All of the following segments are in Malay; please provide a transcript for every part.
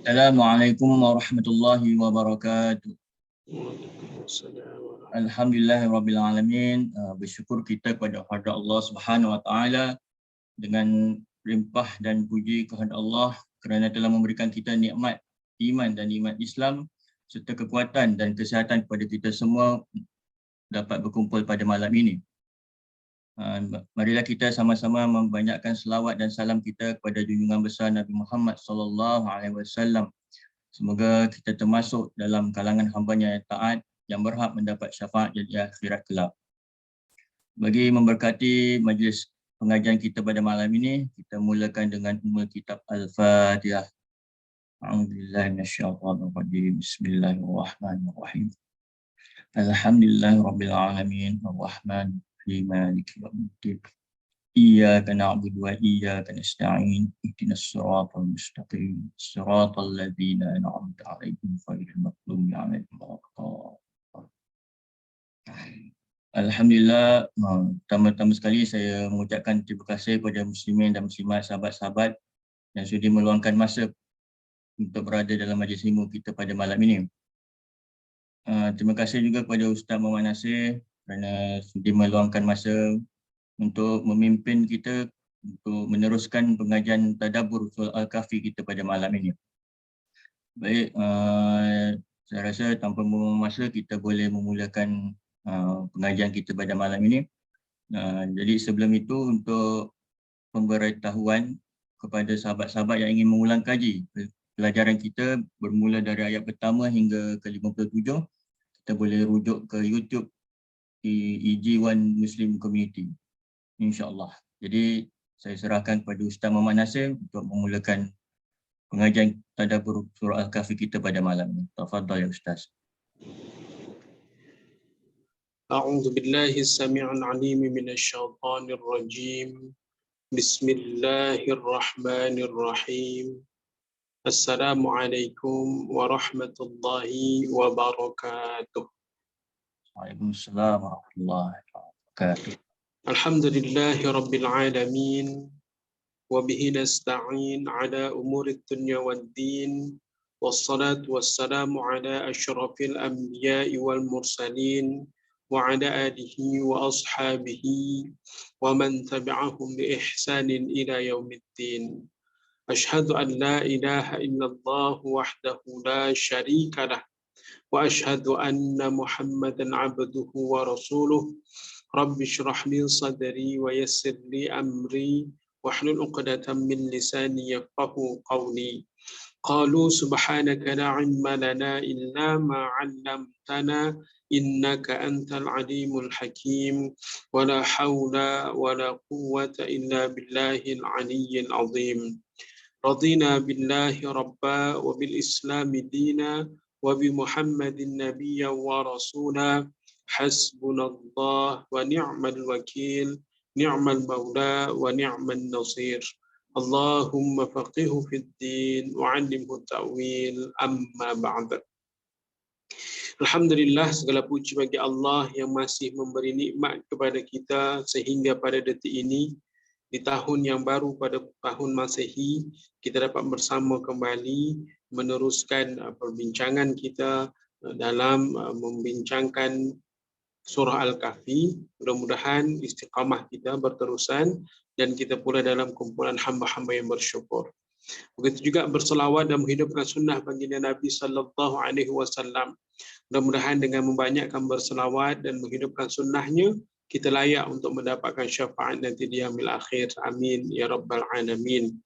Assalamualaikum warahmatullahi wabarakatuh. Alhamdulillahirabbil alamin. Bersyukur kita kepada hadirat Allah Subhanahu wa taala dengan limpah dan puji kepada Allah kerana telah memberikan kita nikmat iman dan nikmat Islam serta kekuatan dan kesihatan kepada kita semua dapat berkumpul pada malam ini. Marilah kita sama-sama membanyakkan selawat dan salam kita kepada junjungan besar Nabi Muhammad SAW. Semoga kita termasuk dalam kalangan hamba-Nya yang taat yang berhak mendapat syafaat di akhirat kelak. Bagi memberkati majlis pengajian kita pada malam ini, kita mulakan dengan ummul kitab Al-Fatihah. A'udzubillahi minasyaitonir rajim. Bismillahirrahmanirrahim. Alhamdulillahirabbil alamin, arrahmanir rahim, maliki yaumiddin. Iyyaka na'budu wa iyyaka nasta'in. Ihdinas siratal mustaqim. Siratal ladzina an'amta 'alaihim ghairil maghdubi 'alaihim waladdallin. Alhamdulillah, pertama-tama sekali saya mengucapkan terima kasih kepada muslimin dan muslimat, sahabat-sahabat yang sudi meluangkan masa untuk berada dalam majlis ilmu kita pada malam ini. Terima kasih juga kepada Ustaz Muhammad Nasir kerana sudi meluangkan masa untuk memimpin kita untuk meneruskan pengajian tadabbur surah Al-Kahfi kita pada malam ini. Baik, saya rasa tanpa membuang masa kita boleh memulakan pengajian kita pada malam ini. Jadi sebelum itu, untuk pemberitahuan kepada sahabat-sahabat yang ingin mengulang kaji pelajaran kita bermula dari ayat pertama hingga ke-57, kita boleh rujuk ke YouTube EG1 Muslim Community, insya-Allah. Jadi saya serahkan kepada Ustaz Muhammad Nasir untuk memulakan pengajian tadabbur surah Al-Kahfi kita pada malam ini. Tafadhal ya Ustaz. A'udzu billahi as-sami'il 'alim minasyaitonir rajim. Bismillahirrahmanirrahim. Assalamualaikum warahmatullahi wabarakatuh. Waalaikumsalam warahmatullahi wabarakatuh. Alhamdulillahi rabbil alamin. Wabihi nasta'in ala umurid dunya waddin. Wassalatu wassalamu ala asyrafil anbiya'i wal mursalin. Wa ala alihi wa ashabihi. Wa man tabi'ahum bi ihsanin ila yaumiddin. Ashhadu an la ilaha illallah wahdahu la syarika lah. Wa ashhadu anna Muhammadan abduhu wa rasuluh. Rabbi shrah li sadri wa yassir li amri wahlul 'uqdatam min lisani yafqahu qawli. Qalu subhanaka la 'ilma lana illa ma 'allamtana innaka antal alimul hakim. Wa la hawla wa la quwwata illa billahil aliyyil azim. Radina billahi rabba wa bil islami dina wa bi Muhammadin nabiyya wa rasula. Hasbunallah wa ni'mal wakil, ni'mal maula wa ni'man nasir. Allahumma faqihu fid din wa 'allimhu ta'wil, amma ba'd. Alhamdulillah, segala puji bagi Allah yang masih memberi nikmat kepada kita sehingga pada detik ini, di tahun yang baru pada tahun Masehi, kita dapat bersama kembali meneruskan perbincangan kita dalam membincangkan surah Al-Kahfi. Mudah-mudahan istiqamah kita berterusan dan kita pula dalam kumpulan hamba-hamba yang bersyukur. Begitu juga berselawat dan menghidupkan sunnah baginda Nabi sallallahu alaihi wasallam. Mudah-mudahan dengan membanyakkan berselawat dan menghidupkan sunnahnya, kita layak untuk mendapatkan syafaat nanti di yaumil akhir. Amin ya rabbal alamin.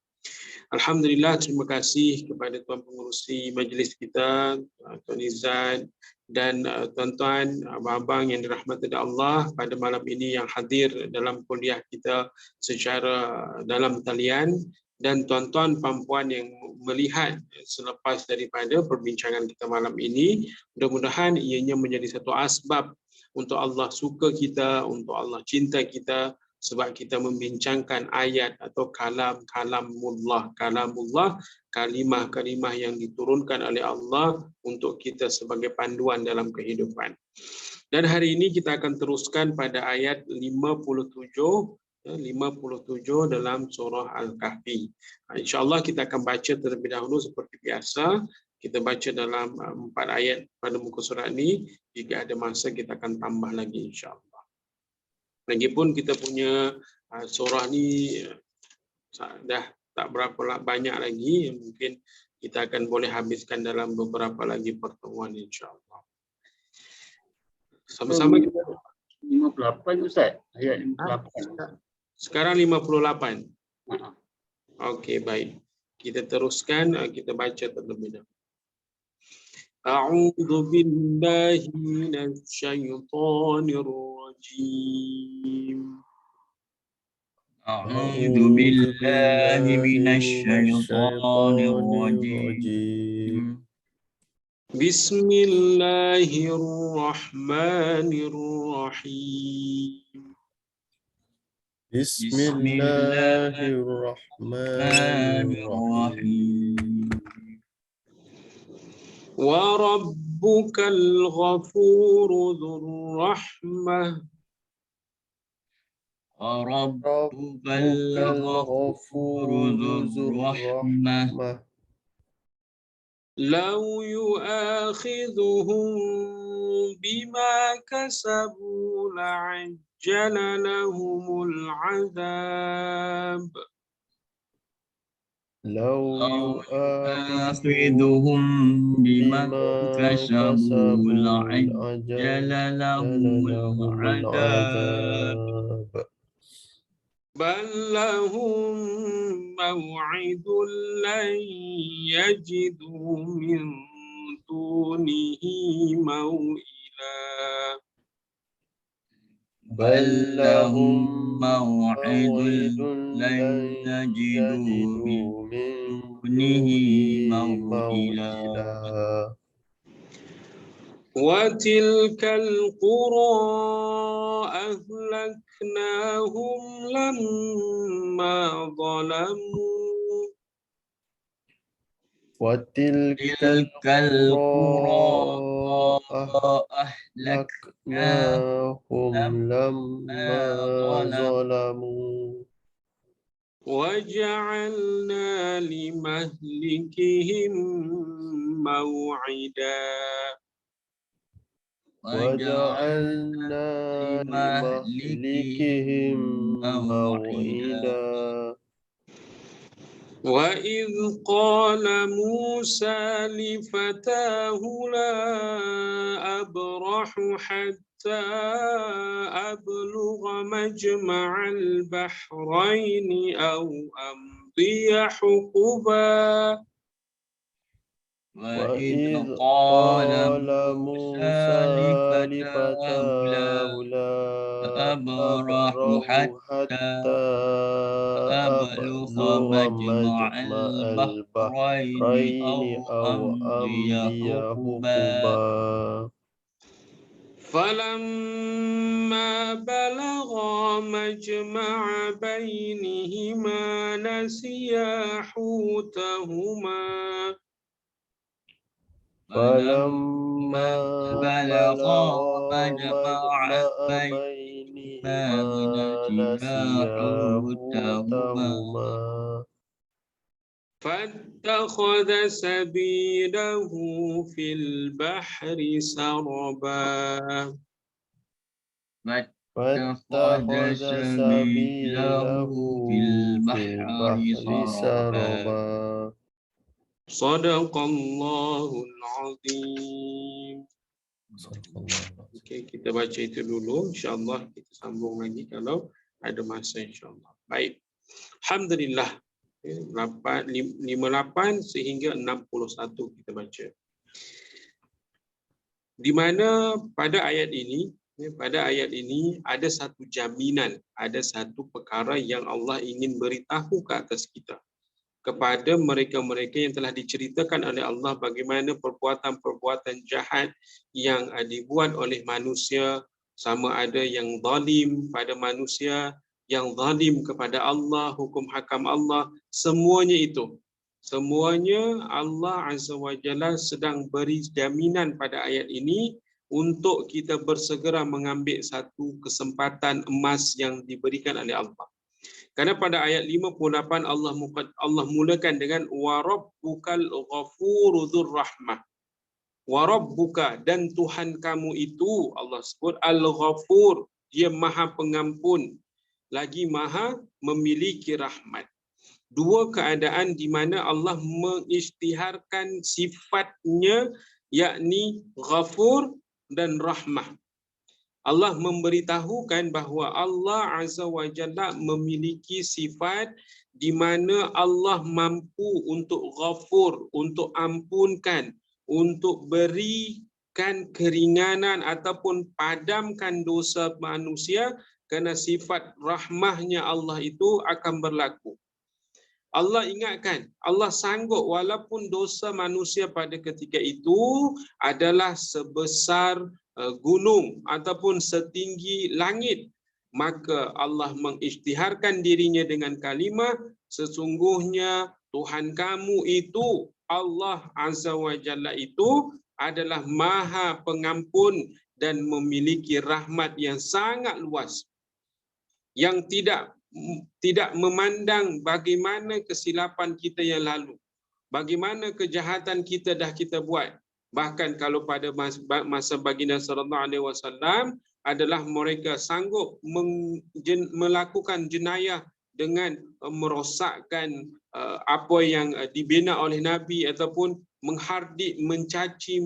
Alhamdulillah, terima kasih kepada tuan pengurusi majlis kita, Tuan Izzat, dan tuan-tuan, abang-abang yang dirahmati Allah pada malam ini yang hadir dalam kuliah kita secara dalam talian, dan tuan-tuan puan-puan yang melihat selepas daripada perbincangan kita malam ini. Mudah-mudahan ianya menjadi satu asbab untuk Allah suka kita, untuk Allah cinta kita, sebab kita membincangkan ayat atau kalamullah, kalimah-kalimah yang diturunkan oleh Allah untuk kita sebagai panduan dalam kehidupan. Dan hari ini kita akan teruskan pada ayat 57 57 dalam surah Al-Kahfi. InsyaAllah kita akan baca terlebih dahulu seperti biasa. Kita baca dalam 4 ayat pada muka surat ni. Jika ada masa kita akan tambah lagi insyaAllah. Lagipun kita punya surah ni dah tak berapa banyak lagi. Mungkin kita akan boleh habiskan dalam beberapa lagi pertemuan insyaAllah. Sama-sama kita 58 Ustaz, ayat 58. sekarang 58. Ha. Okey, baik. Kita teruskan, kita baca terlebih dahulu. A'udzu billahi minasyaitonir rajim. A'udzu billahi minasyaitonir rajim. Bismillahirrahmanirrahim. Bismillahirrahmanirrahim. Wa rabbukal ghafuru dzur rahmah. Rabbukal ghafuru dzur rahmah. Law yu'akhidhuhum bima kasabu la'ajjala lahumul 'adzab. Law يؤاخذهم بما كسبوا لعجل لهم العذاب بل لهم موعد لن يجدوا من دونه موئلا بل لهم موعد لن يجدوا من دونه موئلا وتلك القرى أهلكناهم لما ظلموا وتلك تلك القرى أهلكناهم لما ظلموا وجعلنا لمهلكهم موعدا وجعلنا لمهلكهم موعدا وإذ قال موسى لفتاه لا أبرح حتى أبلغ مجمع البحرين أو أمضي حقبا وإذ قال موسى لفتاه لا أبرح حتى أبلغ مجمع البحرين أو أمضي حقبا فلما بلغا مجمع بينهما نسيا حوتهما فلما بلغا مجمع بينهما نسيا نسيا حوتهما حوتهما فاتخذ سبيله في البحر سربا فاتخذ سبيله في البحر سربا صدق الله العظيم. Okey, kita baca itu dulu. InsyaAllah kita sambung lagi kalau ada masa insyaAllah. Baik. Alhamdulillah. 58 sehingga 61 kita baca. Di mana pada ayat ini ada satu jaminan, ada satu perkara yang Allah ingin beritahu ke atas kita, kepada mereka-mereka yang telah diceritakan oleh Allah bagaimana perbuatan-perbuatan jahat yang dibuat oleh manusia, sama ada yang zalim pada manusia, yang zalim kepada Allah, hukum hakam Allah, semuanya Allah Azza wa Jalla sedang beri jaminan pada ayat ini untuk kita bersegera mengambil satu kesempatan emas yang diberikan oleh Allah. Karena pada ayat 58 Allah mulakan dengan wa rabbukal ghafuru dzur rahmah. Wa rabbuka, dan Tuhan kamu itu, Allah sebut al-ghafur, dia maha pengampun, lagi maha memiliki rahmat. Dua keadaan di mana Allah mengisytiharkan sifatnya, yakni ghafur dan rahmah. Allah memberitahukan bahawa Allah Azza wa Jalla memiliki sifat di mana Allah mampu untuk ghafur, untuk ampunkan, untuk berikan keringanan ataupun padamkan dosa manusia, kerana sifat rahmahnya Allah itu akan berlaku. Allah ingatkan, Allah sanggup walaupun dosa manusia pada ketika itu adalah sebesar gunung ataupun setinggi langit, maka Allah mengisytiharkan dirinya dengan kalimah, sesungguhnya Tuhan kamu itu, Allah Azza wa Jalla itu adalah maha pengampun dan memiliki rahmat yang sangat luas, yang tidak memandang bagaimana kesilapan kita yang lalu, bagaimana kejahatan kita dah kita buat. Bahkan kalau pada masa baginda sallallahu alaihi wasallam adalah mereka sanggup melakukan jenayah dengan merosakkan apa yang dibina oleh Nabi, ataupun menghardik, mencaci,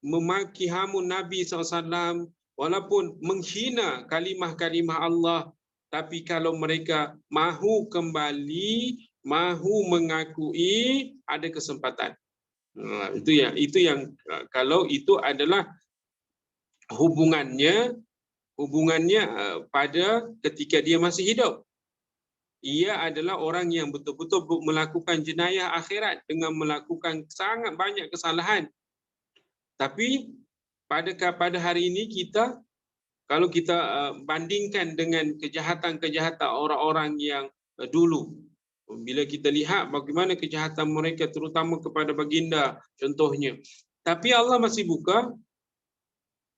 memaki hamun Nabi SAW, walaupun menghina kalimah-kalimah Allah. Tapi kalau mereka mahu kembali, mahu mengakui, ada kesempatan. Itu yang kalau itu adalah hubungannya pada ketika dia masih hidup. Ia adalah orang yang betul-betul melakukan jenayah akhirat dengan melakukan sangat banyak kesalahan. Tapi pada hari ini kita, kalau kita bandingkan dengan kejahatan-kejahatan orang-orang yang dulu, bila kita lihat bagaimana kejahatan mereka terutama kepada baginda contohnya. Tapi Allah masih buka,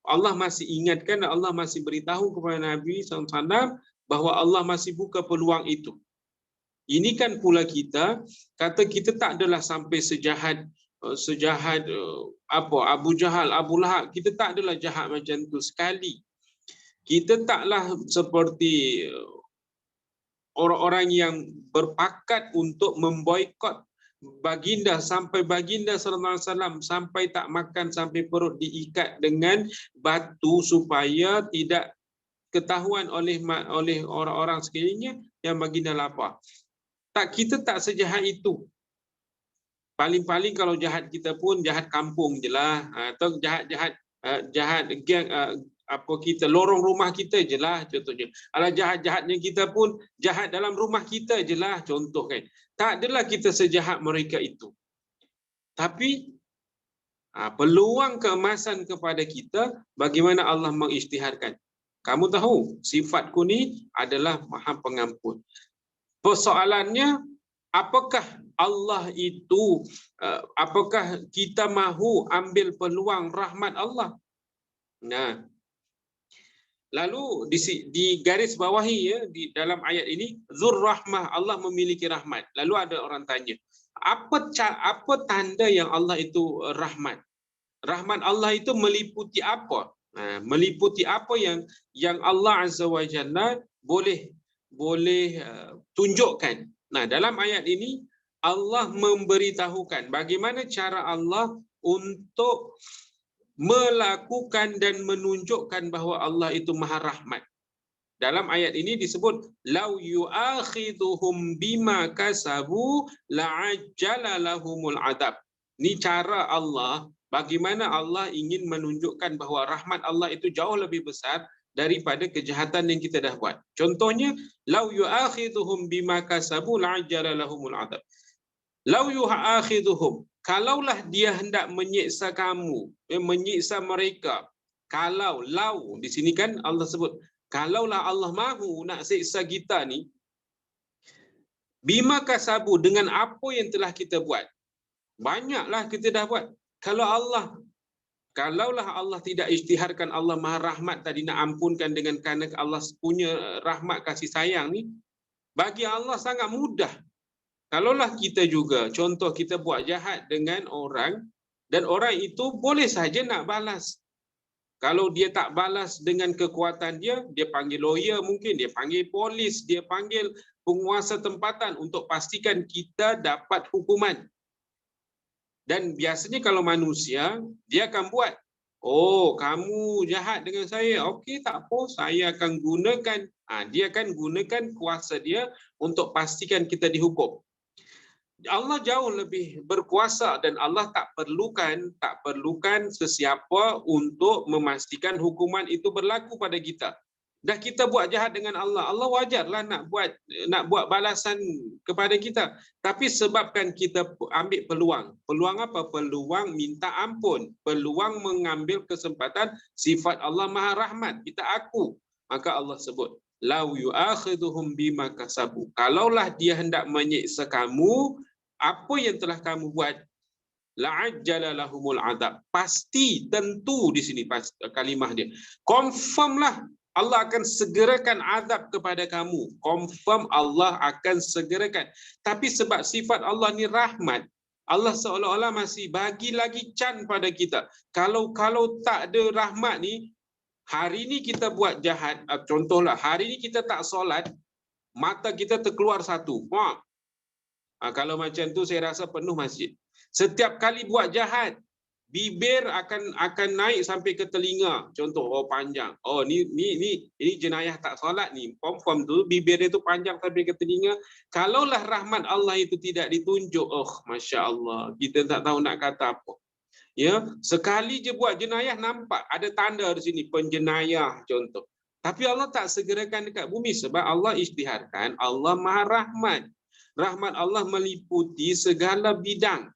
Allah masih ingatkan, Allah masih beritahu kepada Nabi SAW bahawa Allah masih buka peluang itu. Ini kan pula kita, kata kita tak adalah sampai sejahat Abu Jahal, Abu Lahab. Kita tak adalah jahat macam tu sekali. Kita taklah seperti orang-orang yang berpakat untuk memboikot baginda sampai baginda sallallahu alaihi wasallam sampai tak makan, sampai perut diikat dengan batu supaya tidak ketahuan oleh orang-orang sekelilingnya yang baginda lapar. Tak, kita tak sejahat itu. Paling-paling kalau jahat kita pun jahat kampung je lah, atau jahat geng, kita lorong rumah kita je lah contohnya. Alah, jahat-jahatnya kita pun jahat dalam rumah kita je lah contoh kan. Tak adalah kita sejahat mereka itu. Tapi peluang keemasan kepada kita bagaimana Allah mengisytiharkan. Kamu tahu sifatku ni adalah Maha Pengampun. Persoalannya, apakah Allah itu, apakah kita mahu ambil peluang rahmat Allah? Nah, lalu di garis bawahi ya, di dalam ayat ini, Dzur Rahmah, Allah memiliki rahmat. Lalu ada orang tanya, apa tanda yang Allah itu rahmat? Rahmat Allah itu meliputi apa? Meliputi apa yang Allah Azza wa Jalla boleh tunjukkan. Nah, dalam ayat ini Allah memberitahukan bagaimana cara Allah untuk melakukan dan menunjukkan bahawa Allah itu Maha Rahmat. Dalam ayat ini disebut lau yu'akhidhuhum bima kasabu la'ajjala lahumul adab. Ini cara Allah, bagaimana Allah ingin menunjukkan bahawa rahmat Allah itu jauh lebih besar daripada kejahatan yang kita dah buat. Contohnya, lau yu'akhidhuhum bima kasabu la'ajjala lahumul adab. Lau yu'akhidhuhum, kalaulah dia hendak menyiksa kamu, menyiksa mereka. Kalau, lau, di sini kan Allah sebut, kalaulah Allah mahu nak siksa kita ni, bima kasabu, dengan apa yang telah kita buat. Banyaklah kita dah buat. Kalaulah Allah tidak isytiharkan Allah Maha Rahmat tadi, nak ampunkan dengan kerana Allah punya rahmat kasih sayang ni, Bagi Allah sangat mudah. Kalaulah kita juga, contoh kita buat jahat dengan orang, dan orang itu boleh saja nak balas. Kalau dia tak balas dengan kekuatan dia, dia panggil lawyer mungkin, dia panggil polis, dia panggil penguasa tempatan untuk pastikan kita dapat hukuman. Dan biasanya kalau manusia, dia akan buat, oh kamu jahat dengan saya, okey tak apa, saya akan gunakan, dia akan gunakan kuasa dia untuk pastikan kita dihukum. Allah jauh lebih berkuasa dan Allah tak perlukan sesiapa untuk memastikan hukuman itu berlaku pada kita. Dah kita buat jahat dengan Allah, Allah wajarlah nak buat balasan kepada kita. Tapi sebabkan kita ambil peluang. Peluang apa? Peluang minta ampun, peluang mengambil kesempatan, sifat Allah Maha Rahmat. Kita aku, maka Allah sebut lau yu'akhiduhum bima kasabu. Kalaulah dia hendak menyiksa kamu, apa yang telah kamu buat, la'ajjala lahumul adab. Pasti, tentu di sini kalimah dia. Confirmlah Allah akan segerakan azab kepada kamu. Confirm Allah akan segerakan. Tapi sebab sifat Allah ni rahmat, Allah seolah-olah masih bagi lagi can pada kita. Kalau tak ada rahmat ni, hari ni kita buat jahat, contohlah, hari ni kita tak solat, mata kita terkeluar satu. Kalau macam tu saya rasa penuh masjid. Setiap kali buat jahat, bibir akan naik sampai ke telinga. Contoh, panjang. Ini jenayah tak solat ni. Confirm tu bibir dia tu panjang sampai ke telinga. Kalaulah rahmat Allah itu tidak ditunjuk, masya-Allah, kita tak tahu nak kata apa. Ya, sekali je buat jenayah nampak ada tanda di sini penjenayah contoh. Tapi Allah tak segerakan dekat bumi sebab Allah isytiharkan Allah Maha Rahmat. Rahmat Allah meliputi segala bidang.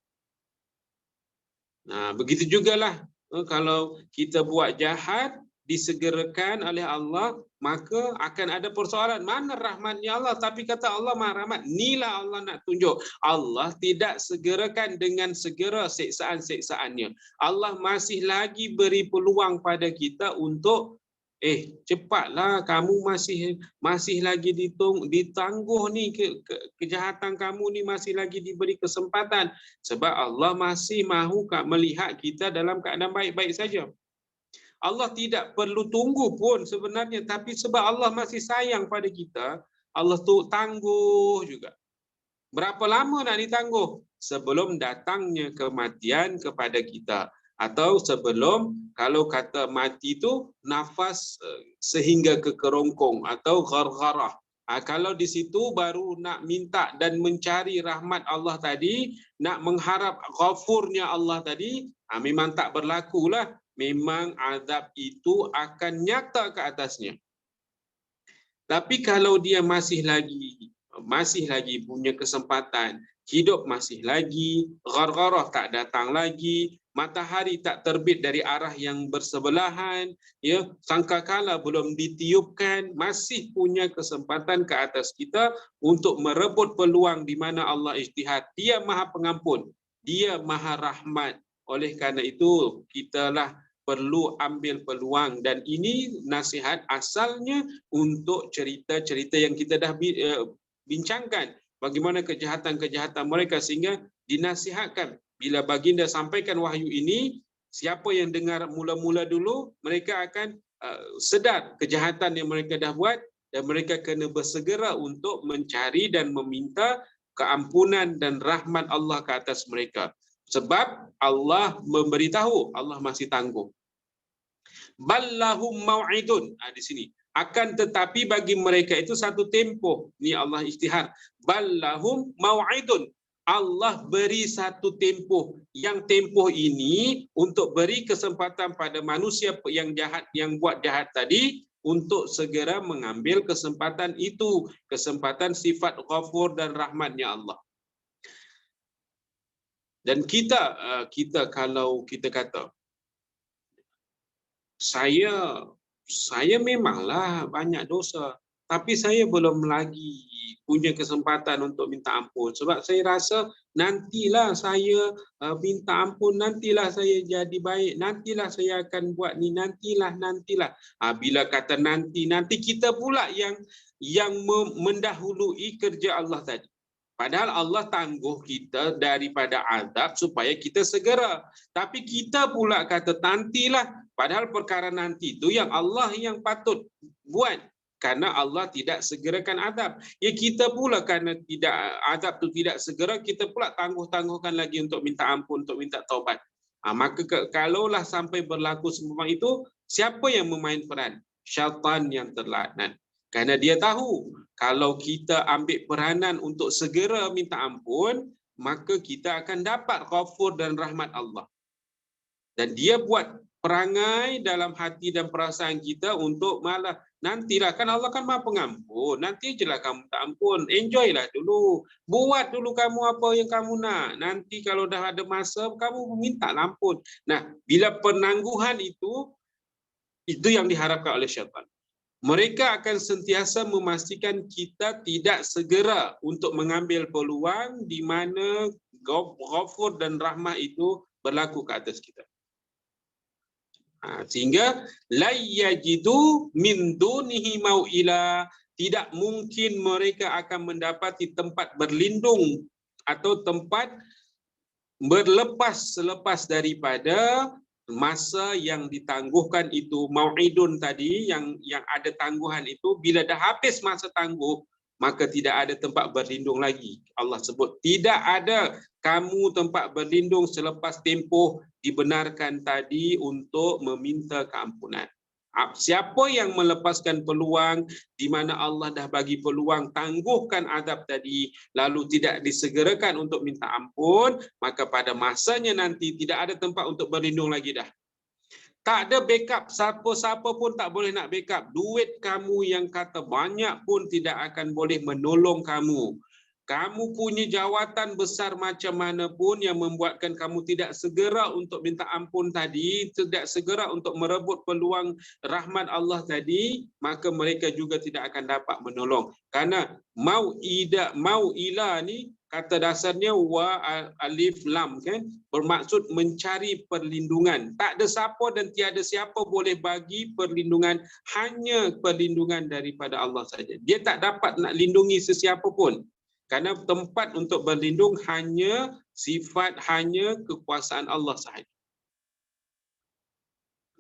Begitu jugalah kalau kita buat jahat disegerakan oleh Allah, maka akan ada persoalan. Mana rahmatnya Allah? Tapi kata Allah Maha Rahmat. Inilah Allah nak tunjuk. Allah tidak segerakan dengan segera siksaan-siksaannya. Allah masih lagi beri peluang pada kita untuk cepatlah, kamu masih lagi ditangguh ni, kejahatan kamu ni masih lagi diberi kesempatan. Sebab Allah masih mahu melihat kita dalam keadaan baik-baik saja. Allah tidak perlu tunggu pun sebenarnya, tapi sebab Allah masih sayang pada kita, Allah tu tangguh juga. Berapa lama nak ditangguh? Sebelum datangnya kematian kepada kita. Atau sebelum, kalau kata mati itu nafas sehingga ke kerongkong atau ghargharah. Kalau di situ baru nak minta dan mencari rahmat Allah tadi, nak mengharap ghafurnya Allah tadi, memang tak berlakulah. Memang azab itu akan nyata ke atasnya. Tapi kalau dia masih lagi punya kesempatan, hidup masih lagi, ghargharah tak datang lagi, matahari tak terbit dari arah yang bersebelahan, ya, sangkakala belum ditiupkan, masih punya kesempatan ke atas kita untuk merebut peluang di mana Allah ijtihad. Dia Maha Pengampun, Dia Maha Rahmat. Oleh kerana itu, kitalah perlu ambil peluang, dan ini nasihat asalnya untuk cerita-cerita yang kita dah bincangkan. Bagaimana kejahatan-kejahatan mereka sehingga dinasihatkan. Bila baginda sampaikan wahyu ini, siapa yang dengar mula-mula dulu, mereka akan sedar kejahatan yang mereka dah buat dan mereka kena bersegera untuk mencari dan meminta keampunan dan rahmat Allah ke atas mereka. Sebab Allah memberitahu, Allah masih tangguh. Ballahum mau'idun. Di sini. Akan tetapi bagi mereka itu satu tempoh. Ni Allah isytihar. Ballahum mau'idun. Allah beri satu tempoh. Yang tempoh ini untuk beri kesempatan pada manusia yang jahat, yang buat jahat tadi, untuk segera mengambil kesempatan itu. Kesempatan sifat ghafur dan rahmatnya Allah. Dan kita kalau kita kata, saya memanglah banyak dosa. tapi saya belum lagi punya kesempatan untuk minta ampun. Sebab saya rasa nantilah saya minta ampun, nantilah saya jadi baik, nantilah saya akan buat ni, nantilah. Bila kata nanti kita pula yang mendahului kerja Allah tadi. Padahal Allah tangguh kita daripada azab supaya kita segera. Tapi kita pula kata nantilah. Padahal perkara nanti itu yang Allah yang patut buat. Karena Allah tidak segerakan azab. Ya kita pula karena tidak azab itu tidak segera, kita pula tangguh-tangguhkan lagi untuk minta ampun, untuk minta taubat. Maka kalaulah sampai berlaku semua itu, siapa yang memain peran? Syaitan yang terlaknat. Karena dia tahu kalau kita ambil peranan untuk segera minta ampun, maka kita akan dapat ghafur dan rahmat Allah. Dan dia buat perangai dalam hati dan perasaan kita untuk malah nantilah, kan Allah kan Maha Pengampun, nanti jelah kamu minta ampun, enjoy lah dulu, buat dulu kamu apa yang kamu nak, nanti kalau dah ada masa kamu minta ampun. Nah, bila penangguhan itu yang diharapkan oleh syaitan. Mereka akan sentiasa memastikan kita tidak segera untuk mengambil peluang di mana ghafur dan rahmah itu berlaku ke atas kita. Sehingga la yajidu min dunihi mau'ila, tidak mungkin mereka akan mendapati tempat berlindung atau tempat berlepas selepas daripada masa yang ditangguhkan itu. Mau'idun tadi yang ada tangguhan itu, bila dah habis masa tangguh maka tidak ada tempat berlindung lagi. Allah sebut tidak ada kamu tempat berlindung selepas tempoh dibenarkan tadi untuk meminta keampunan. Siapa yang melepaskan peluang di mana Allah dah bagi peluang tangguhkan azab tadi, lalu tidak disegerakan untuk minta ampun, maka pada masanya nanti tidak ada tempat untuk berlindung lagi dah. Tak ada backup, siapa-siapa pun tak boleh nak backup. Duit kamu yang kata banyak pun tidak akan boleh menolong kamu. Kamu punya jawatan besar macam mana pun yang membuatkan kamu tidak segera untuk minta ampun tadi, tidak segera untuk merebut peluang rahmat Allah tadi, maka mereka juga tidak akan dapat menolong. Karena mau'ila ni kata dasarnya wa alif lam, kan, bermaksud mencari perlindungan. Tak ada siapa dan tiada siapa boleh bagi perlindungan, hanya perlindungan daripada Allah saja. Dia tak dapat nak lindungi sesiapa pun. Karena tempat untuk berlindung hanya sifat, hanya kekuasaan Allah sahaja.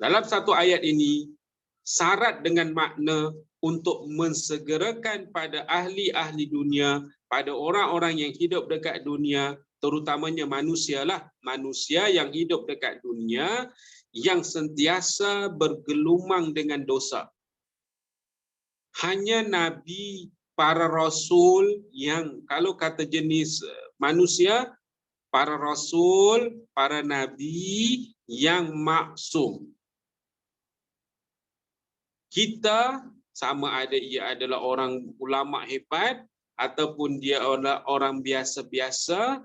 Dalam satu ayat ini, syarat dengan makna untuk mensegerakan pada ahli-ahli dunia, pada orang-orang yang hidup dekat dunia, terutamanya manusialah, manusia yang hidup dekat dunia, yang sentiasa bergelumang dengan dosa. Hanya Nabi, para rasul yang, kalau kata jenis manusia, para rasul, para nabi yang maksum. Kita sama ada ia adalah orang ulama hebat ataupun dia orang biasa-biasa,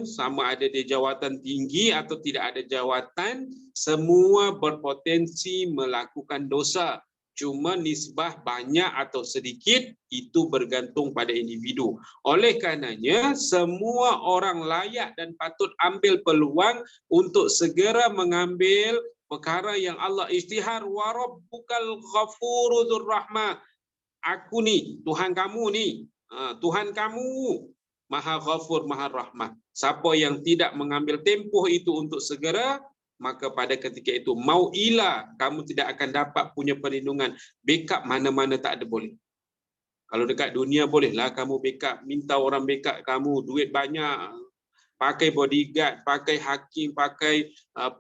sama ada dia jawatan tinggi atau tidak ada jawatan, semua berpotensi melakukan dosa. Cuma nisbah banyak atau sedikit itu bergantung pada individu. Oleh karenanya, semua orang layak dan patut ambil peluang untuk segera mengambil perkara yang Allah isytihar, wa rabbukal ghafuru dzur rahmah. Aku ni, Tuhan kamu ni, Tuhan kamu Maha Ghafur, Maha Rahmah. Siapa yang tidak mengambil tempoh itu untuk segera, maka pada ketika itu mau'ilah, kamu tidak akan dapat punya perlindungan. Backup mana-mana tak ada boleh. Kalau dekat dunia bolehlah kamu backup, minta orang backup kamu, duit banyak, pakai bodyguard, pakai hakim, pakai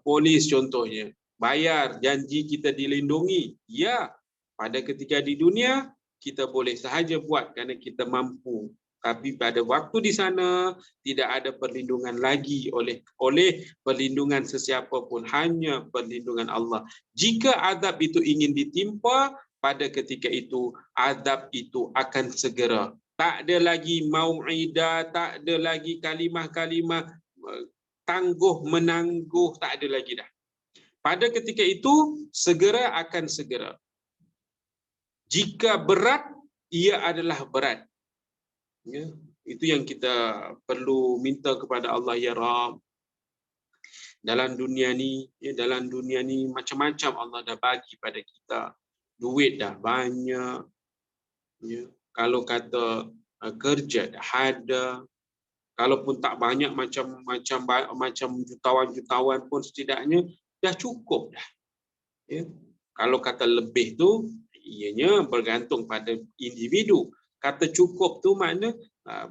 polis contohnya. Bayar, janji kita dilindungi. Ya, pada ketika di dunia kita boleh sahaja buat kerana kita mampu. Tapi pada waktu di sana tidak ada perlindungan lagi oleh perlindungan sesiapa pun, hanya perlindungan Allah. Jika azab itu ingin ditimpa, pada ketika itu azab itu akan segera. Tak ada lagi mau'idah, tak ada lagi kalimah-kalimah tangguh menangguh, tak ada lagi dah. Pada ketika itu segera akan segera. Jika berat, ia adalah berat. Ya, itu yang kita perlu minta kepada Allah, ya Rabb. Dalam dunia ni, dalam dunia ni macam-macam Allah dah bagi pada kita. Duit dah banyak. Ya. Kalau kata kerja dah ada, kalaupun tak banyak macam jutawan-jutawan pun setidaknya dah cukup dah. Ya. Kalau kata lebih tu, ianya bergantung pada individu. Kata cukup tu makna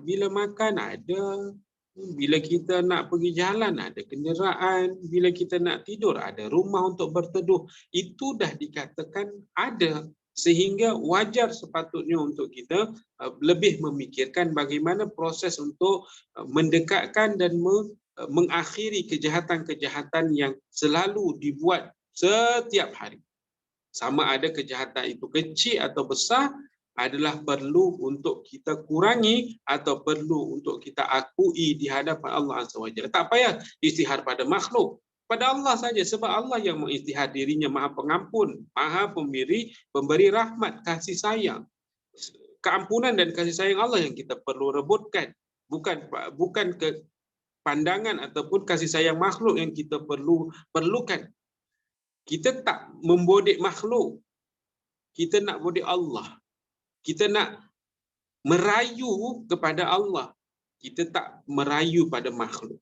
bila makan ada, bila kita nak pergi jalan ada kenderaan, bila kita nak tidur ada rumah untuk berteduh. Itu dah dikatakan ada, sehingga wajar sepatutnya untuk kita lebih memikirkan bagaimana proses untuk mendekatkan dan mengakhiri kejahatan-kejahatan yang selalu dibuat setiap hari. Sama ada kejahatan itu kecil atau besar, adalah perlu untuk kita kurangi atau perlu untuk kita akui di hadapan Allah Azza wa Jalla. Tak payah istihar pada makhluk, pada Allah saja, sebab Allah yang mengistihar dirinya Maha Pengampun, Maha Pemberi rahmat, kasih sayang. Keampunan dan kasih sayang Allah yang kita perlu rebutkan, bukan ke pandangan ataupun kasih sayang makhluk yang kita perlukan. Kita tak membodek makhluk, kita nak bodek Allah. Kita nak merayu kepada Allah, kita tak merayu pada makhluk.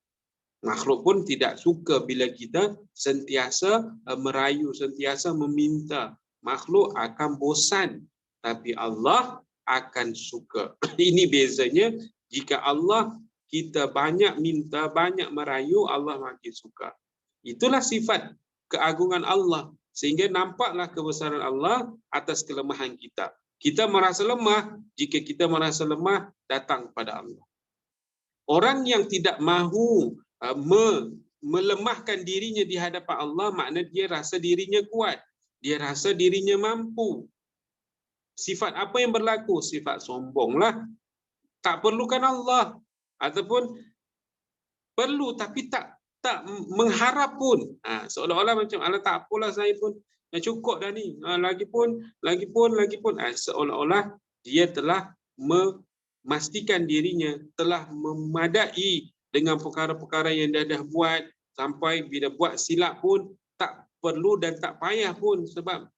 Makhluk pun tidak suka bila kita sentiasa merayu, sentiasa meminta. Makhluk akan bosan, tapi Allah akan suka. Ini bezanya. Jika Allah kita banyak minta, banyak merayu, Allah makin suka. Itulah sifat keagungan Allah, sehingga nampaklah kebesaran Allah atas kelemahan kita. Kita merasa lemah, jika kita merasa lemah, datang kepada Allah. Orang yang tidak mahu melemahkan dirinya di hadapan Allah, makna dia rasa dirinya kuat, dia rasa dirinya mampu. Sifat apa yang berlaku? Sifat sombonglah. Tak perlukan Allah, ataupun perlu tapi tak mengharap pun. Seolah-olah macam Allah tak apalah, saya pun cukup dah ni. Lagipun. Seolah-olah dia telah memastikan dirinya telah memadai dengan perkara-perkara yang dia dah buat, sampai bila buat silap pun tak perlu dan tak payah pun, sebab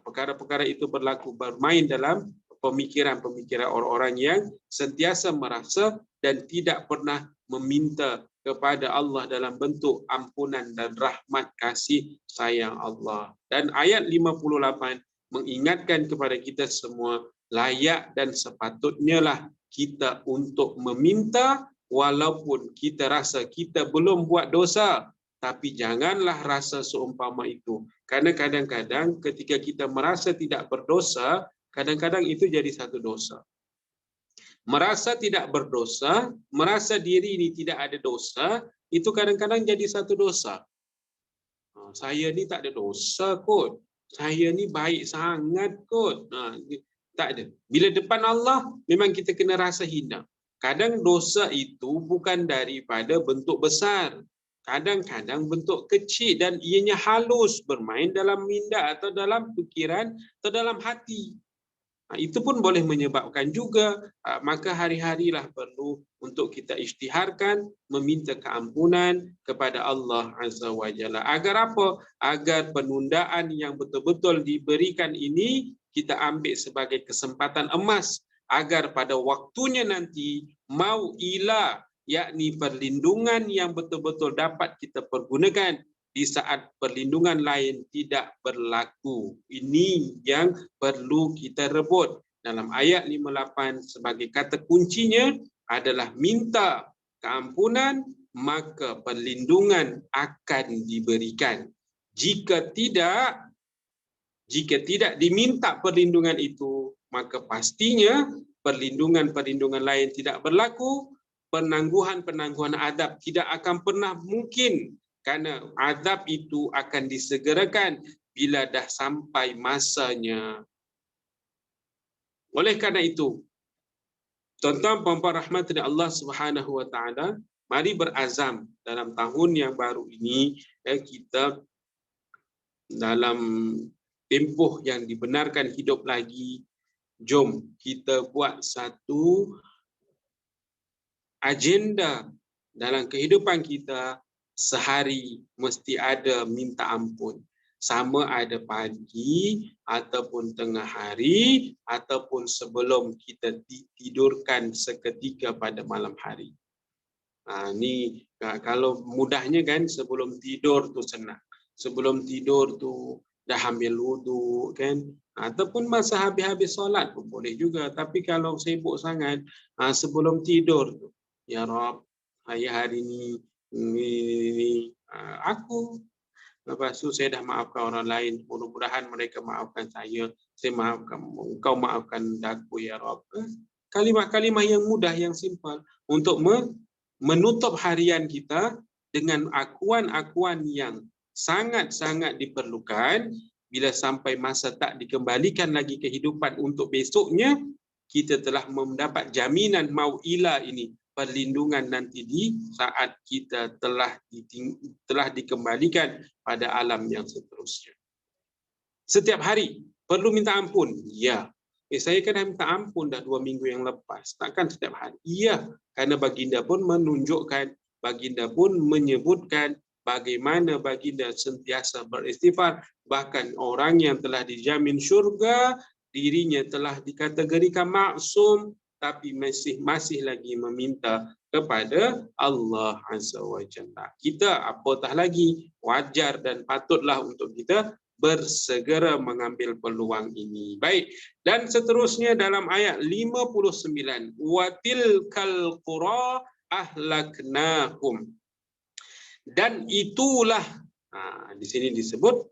perkara-perkara itu berlaku, bermain dalam pemikiran-pemikiran orang-orang yang sentiasa merasa dan tidak pernah meminta kepada Allah dalam bentuk ampunan dan rahmat kasih sayang Allah. Dan ayat 58 mengingatkan kepada kita semua, layak dan sepatutnya lah kita untuk meminta walaupun kita rasa kita belum buat dosa. Tapi janganlah rasa seumpama itu. Kerana kadang-kadang ketika kita merasa tidak berdosa, kadang-kadang itu jadi satu dosa. Merasa tidak berdosa, merasa diri ini tidak ada dosa, itu kadang-kadang jadi satu dosa. Saya ni tak ada dosa kot. Saya ni baik sangat kot. Tak ada. Bila depan Allah, memang kita kena rasa hina. Kadang dosa itu bukan daripada bentuk besar. Kadang-kadang bentuk kecil dan ianya halus, bermain dalam minda atau dalam fikiran atau dalam hati. Itu pun boleh menyebabkan juga, maka hari-harilah perlu untuk kita isytiharkan, meminta keampunan kepada Allah Azza wa Jalla. Agar apa? Agar penundaan yang betul-betul diberikan ini kita ambil sebagai kesempatan emas, agar pada waktunya nanti mau ila, yakni perlindungan yang betul-betul dapat kita pergunakan di saat perlindungan lain tidak berlaku. Ini yang perlu kita rebut. Dalam ayat 58 sebagai kata kuncinya adalah minta keampunan, maka perlindungan akan diberikan. Jika tidak diminta perlindungan itu, maka pastinya perlindungan-perlindungan lain tidak berlaku, penangguhan-penangguhan adab tidak akan pernah mungkin, kerana azab itu akan disegerakan bila dah sampai masanya. Oleh kerana itu, tuan-tuan puan-puan rahmat dari Allah Subhanahu wa taala, mari berazam dalam tahun yang baru ini, kita dalam tempoh yang dibenarkan hidup lagi, jom kita buat satu agenda dalam kehidupan kita, sehari mesti ada minta ampun. Sama ada pagi ataupun tengah hari ataupun sebelum kita tidurkan seketika pada malam hari. Ni kalau mudahnya kan sebelum tidur tu senang. Sebelum tidur tu dah ambil wudu kan, ataupun masa habis-habis solat pun boleh juga. Tapi kalau sibuk sangat, sebelum tidur tu, ya Rab, hari ni aku, lepas tu saya dah maafkan orang lain, mudah-mudahan mereka maafkan saya maafkan, engkau maafkan aku ya Rab. Kalimah-kalimah yang mudah, yang simpel untuk menutup harian kita dengan akuan-akuan yang sangat-sangat diperlukan. Bila sampai masa tak dikembalikan lagi kehidupan untuk besoknya, kita telah mendapat jaminan mau'ilah ini, perlindungan nanti di saat kita telah dikembalikan pada alam yang seterusnya. Setiap hari perlu minta ampun. Ya. Saya kan dah minta ampun dah 2 minggu yang lepas. Takkan setiap hari? Ya. Karena baginda pun menunjukkan, baginda pun menyebutkan bagaimana baginda sentiasa beristighfar. Bahkan orang yang telah dijamin syurga, dirinya telah dikategorikan maksum, tapi masih lagi meminta kepada Allah Azza wa Jalla. Kita apatah lagi, wajar dan patutlah untuk kita bersegera mengambil peluang ini. Baik, dan seterusnya dalam ayat 59, watilkal qura ahlaknahum. Dan itulah, di sini disebut,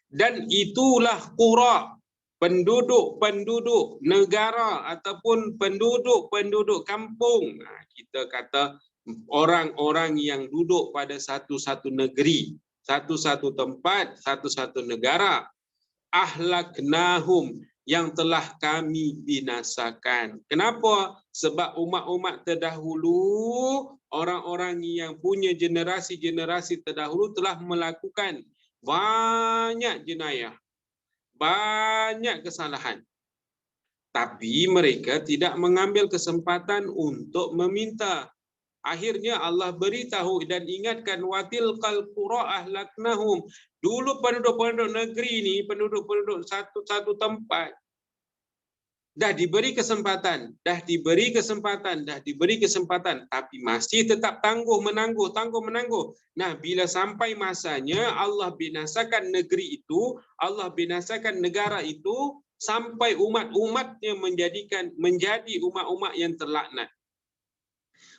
dan itulah qura, penduduk-penduduk negara ataupun penduduk-penduduk kampung. Kita kata orang-orang yang duduk pada satu-satu negeri, satu-satu tempat, satu-satu negara. Ahlaknahum, yang telah kami binasakan. Kenapa? Sebab umat-umat terdahulu, orang-orang yang punya generasi-generasi terdahulu telah melakukan banyak jenayah, banyak kesalahan. Tapi mereka tidak mengambil kesempatan untuk meminta. Akhirnya Allah beritahu dan ingatkan, watilkal qura ahlaknahum. Dulu penduduk-penduduk negeri ni, penduduk-penduduk satu tempat, dah diberi kesempatan, tapi masih tetap tangguh menangguh. Nah, bila sampai masanya Allah binasakan negeri itu, Allah binasakan negara itu, sampai umat-umatnya menjadi umat-umat yang terlaknat.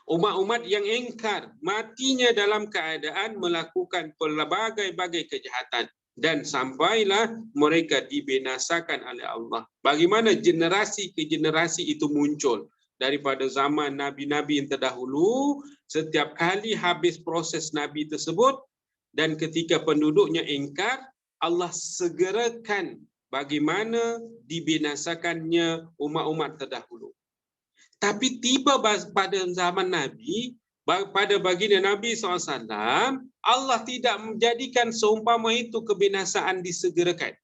Umat-umat yang ingkar, matinya dalam keadaan melakukan pelbagai-bagai kejahatan. Dan sampailah mereka dibinasakan oleh Allah. Bagaimana generasi ke generasi itu muncul? Daripada zaman Nabi-Nabi yang terdahulu, setiap kali habis proses Nabi tersebut, dan ketika penduduknya ingkar, Allah segerakan bagaimana dibinasakannya umat-umat terdahulu. Tapi tiba pada zaman Nabi, pada baginda Nabi SAW, Allah tidak menjadikan seumpama itu kebinasaan disegerakan.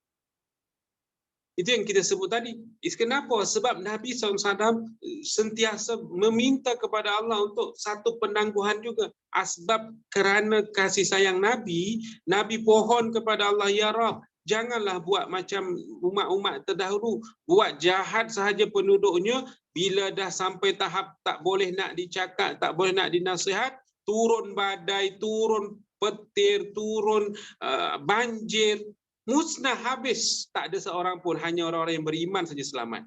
Itu yang kita sebut tadi. Kenapa? Sebab Nabi SAW sentiasa meminta kepada Allah untuk satu penangguhan juga. Sebab kerana kasih sayang Nabi, Nabi pohon kepada Allah, ya Rab, janganlah buat macam umat-umat terdahulu, buat jahat sahaja penduduknya. Bila dah sampai tahap tak boleh nak dicakap, tak boleh nak dinasihat, turun badai, turun petir, turun banjir, musnah habis. Tak ada seorang pun, hanya orang-orang yang beriman saja selamat.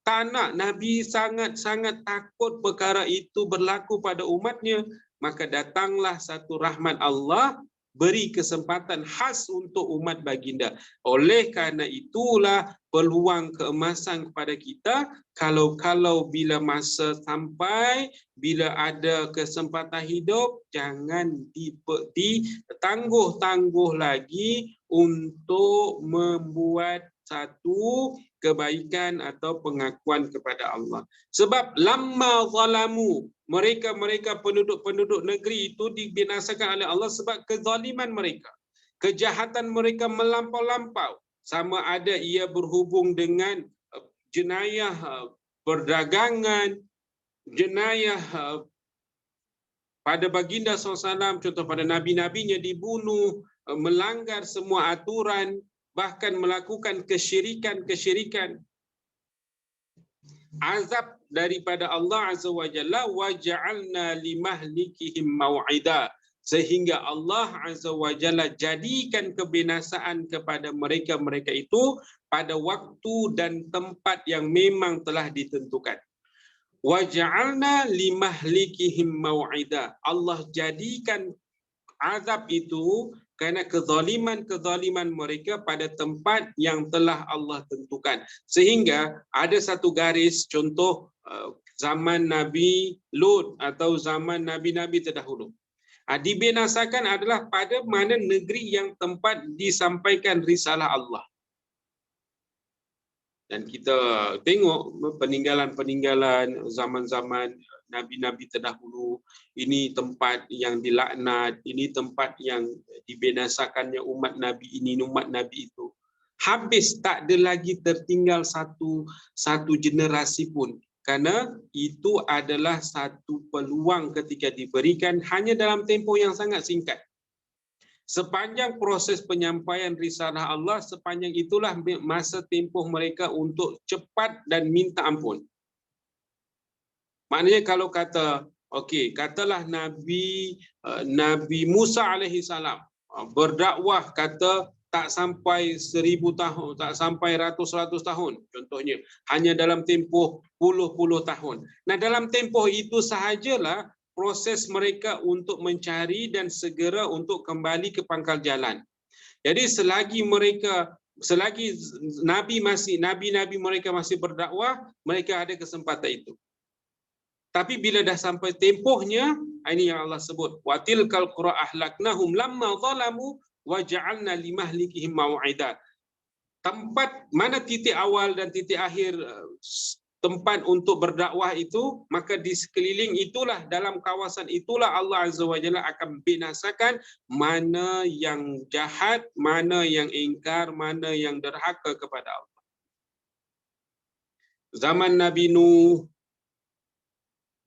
Tak nak. Nabi sangat-sangat takut perkara itu berlaku pada umatnya. Maka datanglah satu rahmat Allah, beri kesempatan khas untuk umat baginda. Oleh kerana itulah peluang keemasan kepada kita, kalau bila masa sampai, bila ada kesempatan hidup, jangan ditangguh-tangguh lagi untuk membuat satu kebaikan atau pengakuan kepada Allah. Sebab lamma zalamu, mereka penduduk-penduduk negeri itu dibinasakan oleh Allah sebab kezaliman mereka. Kejahatan mereka melampau-lampau. Sama ada ia berhubung dengan jenayah perdagangan, jenayah pada baginda SAW, contoh pada nabi-nabinya dibunuh, melanggar semua aturan, bahkan melakukan kesyirikan. Azab daripada Allah Azza wa Jalla, wa ja'alna limahlikihim mau'ida, sehingga Allah Azza wa Jalla jadikan kebinasaan kepada mereka itu pada waktu dan tempat yang memang telah ditentukan. Wa ja'alna limahlikihim mau'ida, Allah jadikan azab itu kerana kezaliman mereka pada tempat yang telah Allah tentukan. Sehingga ada satu garis, contoh zaman Nabi Lut atau zaman Nabi-Nabi terdahulu. Dibinasakan adalah pada mana negeri yang tempat disampaikan risalah Allah. Dan kita tengok peninggalan-peninggalan zaman-zaman Nabi-Nabi terdahulu, ini tempat yang dilaknat, ini tempat yang dibinasakannya umat Nabi ini, umat Nabi itu. Habis, tak ada lagi tertinggal satu generasi pun. Kerana itu adalah satu peluang ketika diberikan hanya dalam tempoh yang sangat singkat. Sepanjang proses penyampaian risalah Allah, sepanjang itulah masa tempoh mereka untuk cepat dan minta ampun. Maknanya kalau kata, okey, katalah Nabi Musa alaihi salam berdakwah, kata tak sampai 1000 tahun, tak sampai ratus-ratus tahun contohnya, hanya dalam tempoh puluh-puluh tahun. Nah, dalam tempoh itu sahajalah proses mereka untuk mencari dan segera untuk kembali ke pangkal jalan. Jadi selagi nabi-nabi mereka masih berdakwah, mereka ada kesempatan itu. Tapi bila dah sampai tempohnya, ini yang Allah sebut, wa tilkal qura ahlaknahum lamma zalamu wa ja'alna limahlikihim mau'ida. Tempat mana titik awal dan titik akhir tempat untuk berdakwah itu, maka di sekeliling itulah, dalam kawasan itulah Allah Azza wa Jalla akan binasakan mana yang jahat, mana yang ingkar, mana yang derhaka kepada Allah. Zaman Nabi Nuh,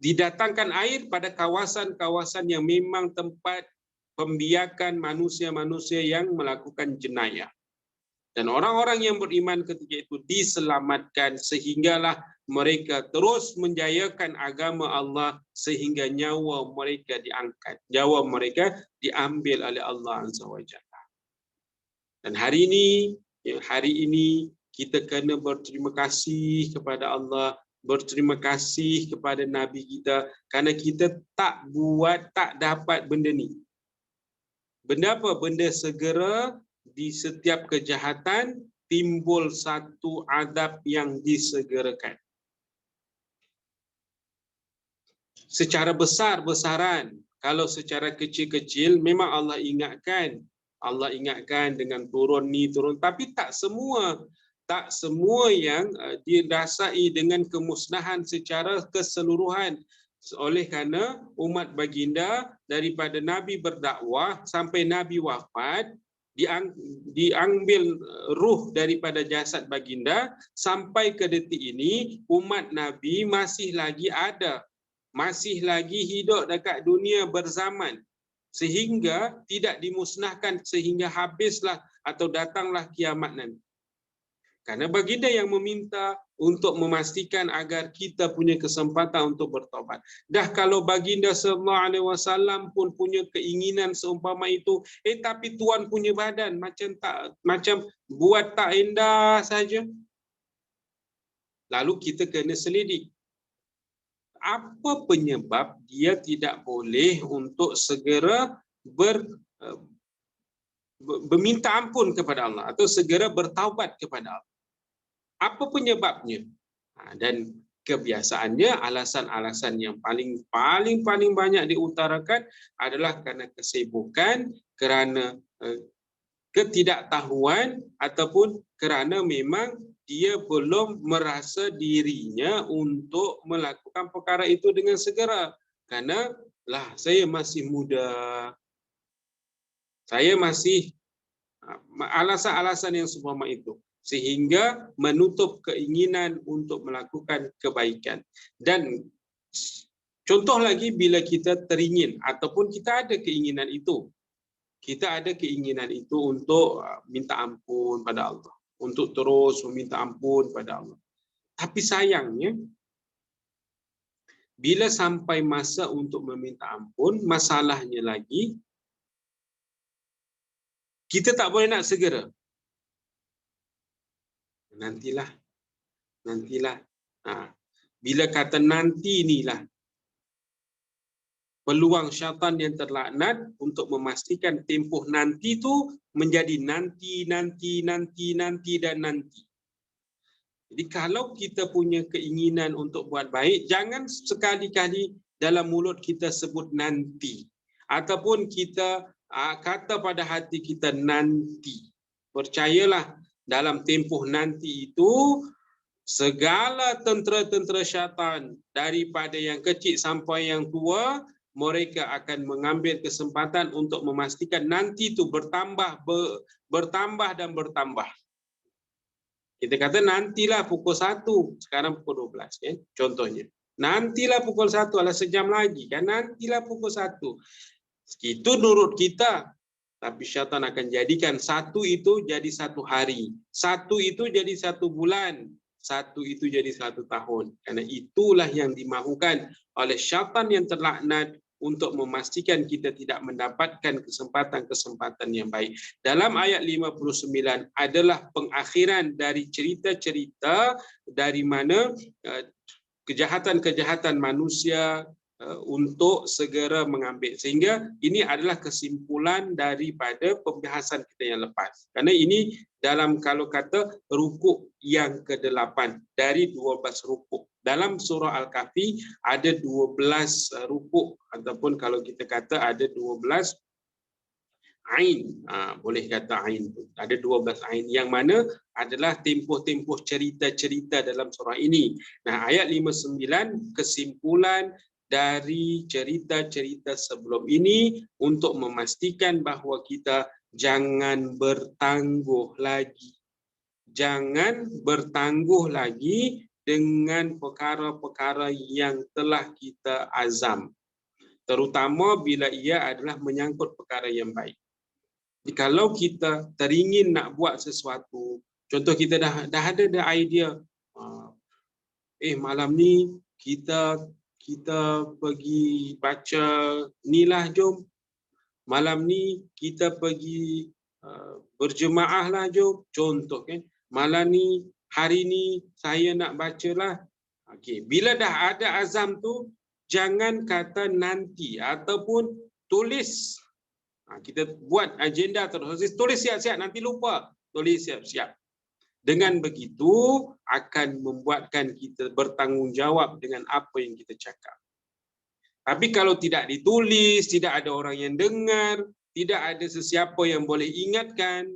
didatangkan air pada kawasan-kawasan yang memang tempat pembiakan manusia-manusia yang melakukan jenayah. Dan orang-orang yang beriman ketika itu diselamatkan sehinggalah mereka terus menjayakan agama Allah sehingga nyawa mereka diangkat, nyawa mereka diambil oleh Allah Azza wa Jalla. Dan hari ini kita kena berterima kasih kepada Allah, berterima kasih kepada Nabi kita kerana kita tak dapat benda ni. Benda apa? Benda segera di setiap kejahatan timbul satu azab yang disegerakan. Secara besar-besaran, kalau secara kecil-kecil memang Allah ingatkan dengan turun ni turun, tapi tak semua yang didasari dengan kemusnahan secara keseluruhan. Oleh kerana umat baginda daripada Nabi berdakwah sampai Nabi wafat, diambil ruh daripada jasad baginda, sampai ke detik ini umat Nabi masih lagi ada, masih lagi hidup dekat dunia berzaman, sehingga tidak dimusnahkan sehingga habislah atau datanglah kiamat nanti. Karena baginda yang meminta untuk memastikan agar kita punya kesempatan untuk bertobat. Dah kalau baginda sallallahu alaihi wasallam pun punya keinginan seumpama itu, tapi tuan punya badan macam buat tak indah saja. Lalu kita kena selidik. Apa penyebab dia tidak boleh untuk segera meminta ampun kepada Allah atau segera bertaubat kepada Allah? Apa penyebabnya? Dan kebiasaannya alasan-alasan yang paling banyak diutarakan adalah kerana kesibukan, kerana ketidaktahuan, ataupun kerana memang dia belum merasa dirinya untuk melakukan perkara itu dengan segera. Kerana saya masih muda, saya masih alasan-alasan yang seumpama itu. sehingga menutup keinginan untuk melakukan kebaikan. Dan contoh lagi, bila kita teringin ataupun kita ada keinginan itu, untuk minta ampun pada Allah, untuk terus meminta ampun pada Allah. Tapi sayangnya, bila sampai masa untuk meminta ampun, masalahnya lagi, kita tak boleh nak segera. Nantilah. Bila kata nanti inilah, peluang syaitan yang terlaknat untuk memastikan tempoh nanti itu menjadi nanti. Jadi kalau kita punya keinginan untuk buat baik, jangan sekali-kali dalam mulut kita sebut nanti. Ataupun kita kata pada hati kita nanti. Percayalah, dalam tempoh nanti itu, segala tentera-tentera syaitan, daripada yang kecil sampai yang tua, mereka akan mengambil kesempatan untuk memastikan nanti itu bertambah dan bertambah. Kita kata nantilah pukul 1, sekarang pukul 12 kan, contohnya. Nantilah pukul 1, alah sejam lagi kan, nantilah pukul 1. Itu nurut kita. Tapi syaitan akan jadikan 1 itu jadi 1 hari, 1 itu jadi 1 bulan, 1 itu jadi 1 tahun. Karena itulah yang dimahukan oleh syaitan yang terlaknat untuk memastikan kita tidak mendapatkan kesempatan-kesempatan yang baik. Dalam ayat 59 adalah pengakhiran dari cerita-cerita dari mana kejahatan-kejahatan manusia untuk segera mengambil. Sehingga ini adalah kesimpulan daripada pembahasan kita yang lepas. Kerana ini dalam kalau kata rukuk yang ke-8 dari 12 rukuk. Dalam surah Al-Kahfi ada 12 rukuk, ataupun kalau kita kata ada 12 ain. Boleh kata ain. Ada 12 ain yang mana adalah tempoh-tempoh cerita-cerita dalam surah ini. Nah, ayat 59 kesimpulan dari cerita-cerita sebelum ini untuk memastikan bahawa kita jangan bertangguh lagi. Jangan bertangguh lagi dengan perkara-perkara yang telah kita azam. Terutama bila ia adalah menyangkut perkara yang baik. Jadi kalau kita teringin nak buat sesuatu, contoh kita dah ada idea, malam ni kita pergi baca ni lah, jom. Malam ni kita pergi berjemaah lah, jom. Contoh kan. Malam ni, hari ni saya nak bacalah. Okey, bila dah ada azam tu, jangan kata nanti ataupun tulis. Kita buat agenda terus. Tulis siap-siap, nanti lupa. Tulis siap-siap. Dengan begitu akan membuatkan kita bertanggungjawab dengan apa yang kita cakap. Tapi kalau tidak ditulis, tidak ada orang yang dengar, tidak ada sesiapa yang boleh ingatkan,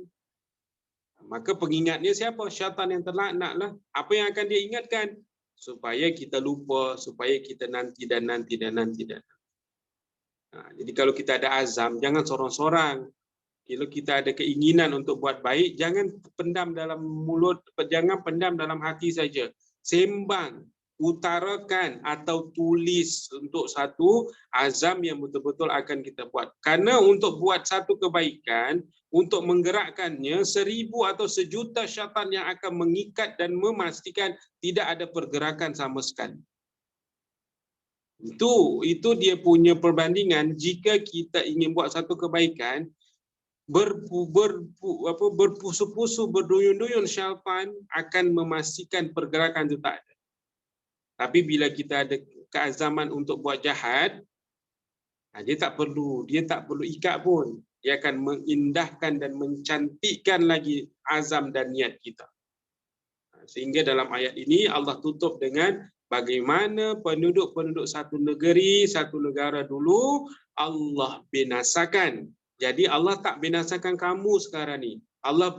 maka pengingatnya siapa? Syaitan yang terlaknat lah. Apa yang akan dia ingatkan? Supaya kita lupa, supaya kita nanti. Jadi kalau kita ada azam, jangan sorang-sorang. Kalau kita ada keinginan untuk buat baik, jangan pendam dalam mulut, jangan pendam dalam hati saja. Sembang, utarakan atau tulis untuk satu azam yang betul-betul akan kita buat. Karena untuk buat satu kebaikan, untuk menggerakkannya, 1000 atau 1,000,000 syaitan yang akan mengikat dan memastikan tidak ada pergerakan sama sekali. Itu dia punya perbandingan. Jika kita ingin buat satu kebaikan, berpusu-pusu, berduyun-duyun, syaitan akan memastikan pergerakan itu tak ada. Tapi bila kita ada keazaman untuk buat jahat, dia tak perlu ikat pun. Dia akan mengindahkan dan mencantikkan lagi azam dan niat kita. Sehingga dalam ayat ini Allah tutup dengan bagaimana penduduk-penduduk satu negeri, satu negara dulu Allah binasakan. Jadi Allah tak binasakan kamu sekarang ni. Allah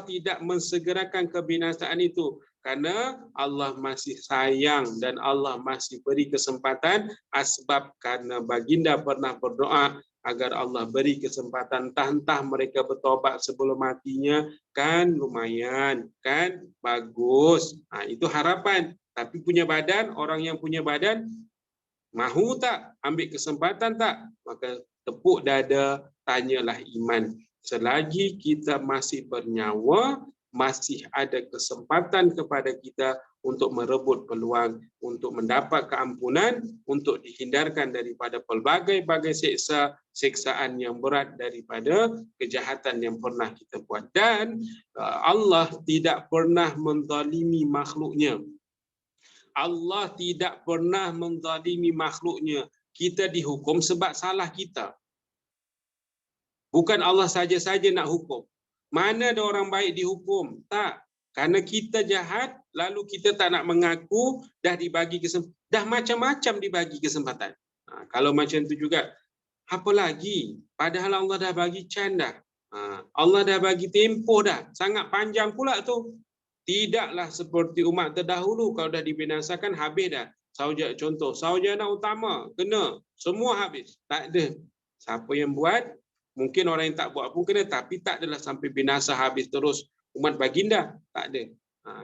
tidak mensegerakan kebinasaan itu. Karena Allah masih sayang dan Allah masih beri kesempatan, asbab karena baginda pernah berdoa, agar Allah beri kesempatan, entah mereka bertobat sebelum matinya, kan lumayan, kan bagus. Itu harapan. Tapi punya badan, orang yang punya badan, mahu tak ambil kesempatan tak? Maka tepuk dada, tanyalah iman. Selagi kita masih bernyawa, masih ada kesempatan kepada kita untuk merebut peluang, untuk mendapat keampunan, untuk dihindarkan daripada pelbagai-bagai siksaan yang berat daripada kejahatan yang pernah kita buat. Dan Allah tidak pernah menzalimi makhluknya. Allah tidak pernah menzalimi makhluknya. Kita dihukum sebab salah kita. Bukan Allah saja-saja nak hukum. Mana ada orang baik dihukum? Tak. Karena kita jahat, lalu kita tak nak mengaku, dah dibagi kesempatan. Dah macam-macam dibagi kesempatan. Kalau macam tu juga, apa lagi? Padahal Allah dah bagi can dah. Allah dah bagi tempoh dah. Sangat panjang pula tu. Tidaklah seperti umat terdahulu, kalau dah dibinasakan, habis dah. Contoh, Saujana utama, kena. Semua habis. Tak ada. Siapa yang buat? Mungkin orang yang tak buat pun kena, tapi tak adalah sampai binasa habis terus umat baginda. Tak ada.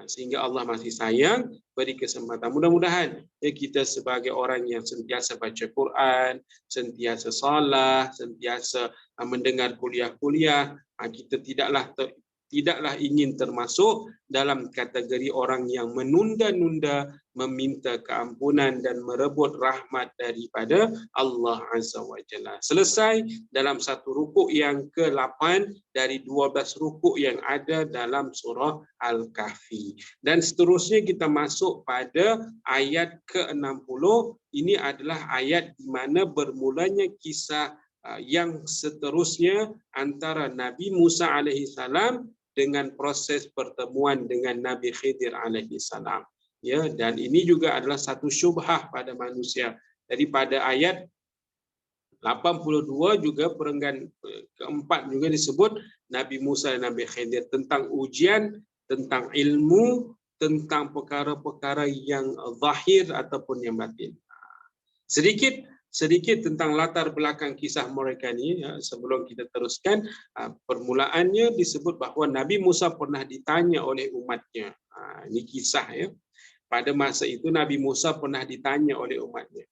Sehingga Allah masih sayang, beri kesempatan. Mudah-mudahan kita sebagai orang yang sentiasa baca Quran, sentiasa salah, sentiasa mendengar kuliah-kuliah, kita tidaklah ingin termasuk dalam kategori orang yang menunda-nunda meminta keampunan dan merebut rahmat daripada Allah Azza wa Jalla. Selesai dalam satu rukuk yang ke-8 dari 12 rukuk yang ada dalam surah Al-Kahfi. Dan seterusnya kita masuk pada ayat ke-60. Ini adalah ayat di mana bermulanya kisah yang seterusnya antara Nabi Musa alaihissalam dengan proses pertemuan dengan Nabi Khidir alaihissalam. Ya, dan ini juga adalah satu syubhah pada manusia. Jadi pada ayat 82 juga perenggan keempat juga disebut Nabi Musa dan Nabi Khidir tentang ujian, tentang ilmu, tentang perkara-perkara yang zahir ataupun yang batin. Sedikit tentang latar belakang kisah mereka ni sebelum kita teruskan. Permulaannya disebut bahawa Nabi Musa pernah ditanya oleh umatnya. Ini kisah ya. Pada masa itu Nabi Musa pernah ditanya oleh umatnya,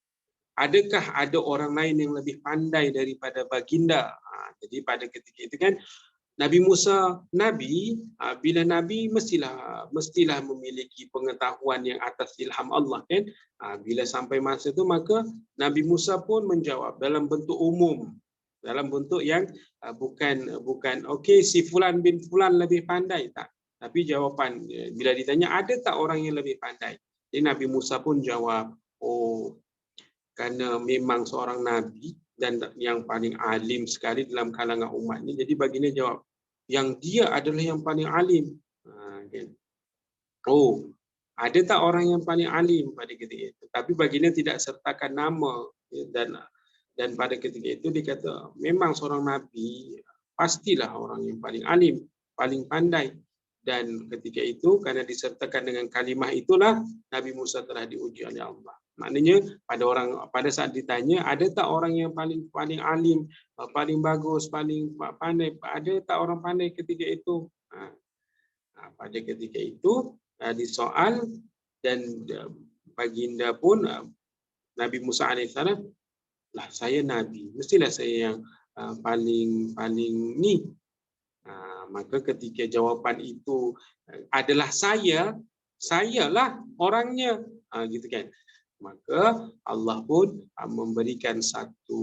adakah ada orang lain yang lebih pandai daripada baginda? Jadi pada ketika itu kan Nabi Musa nabi, bila nabi mestilah memiliki pengetahuan yang atas ilham Allah kan. Bila sampai masa itu maka Nabi Musa pun menjawab dalam bentuk umum, dalam bentuk yang bukan okey si fulan bin fulan lebih pandai, tak. Tapi jawapan bila ditanya ada tak orang yang lebih pandai, jadi Nabi Musa pun jawab, kerana memang seorang nabi dan yang paling alim sekali dalam kalangan umat ni, jadi baginda jawab yang dia adalah yang paling alim. Ada tak orang yang paling alim pada ketika itu? Tapi baginda tidak sertakan nama, dan pada ketika itu dia kata memang seorang nabi pastilah orang yang paling alim, paling pandai. Dan ketika itu kerana disertakan dengan kalimah itulah Nabi Musa telah diuji oleh Allah. Maknanya pada saat ditanya ada tak orang yang paling alim, paling bagus, paling pandai, ada tak orang pandai ketika itu? Pada ketika itu disoal dan baginda pun Nabi Musa alaihissalam, lah saya nabi, mestilah saya yang paling ni. Maka ketika jawapan itu adalah sayalah orangnya, gitu kan. Maka Allah pun memberikan satu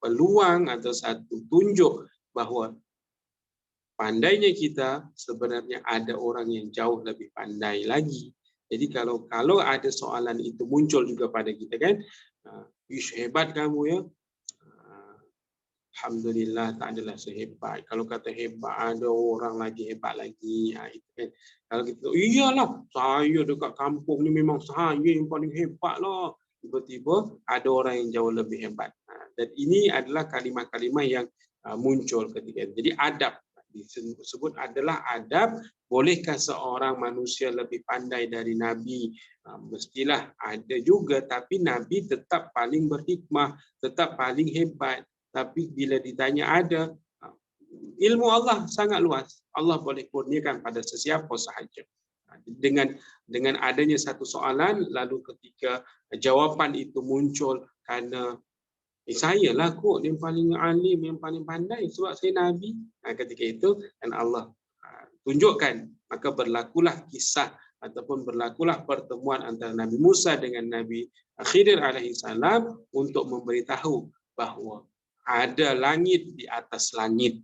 peluang atau satu tunjuk bahawa pandainya kita sebenarnya ada orang yang jauh lebih pandai lagi. Jadi kalau ada soalan itu muncul juga pada kita kan, hebat kamu ya. Alhamdulillah tak adalah sehebat. Kalau kata hebat, ada orang lagi hebat lagi. Itu kan. Kalau kita, iyalah, saya dekat kampung ni memang saya yang paling hebat lah. Tiba-tiba ada orang yang jauh lebih hebat. Dan ini adalah kalimah-kalimah yang muncul ketika itu. Jadi adab disebut adalah adab. Bolehkah seorang manusia lebih pandai dari Nabi? Mestilah ada juga, tapi Nabi tetap paling berhikmah, tetap paling hebat. tapi bila ditanya ada. Ilmu Allah sangat luas. Allah boleh kurniakan pada sesiapa sahaja. Dengan adanya satu soalan, lalu ketika jawapan itu muncul kerana saya lah kot yang paling alim, yang paling pandai sebab saya Nabi. Ketika itu dan Allah tunjukkan, maka berlakulah kisah ataupun berlakulah pertemuan antara Nabi Musa dengan Nabi Khidir alaihissalam untuk memberitahu bahawa ada langit di atas langit.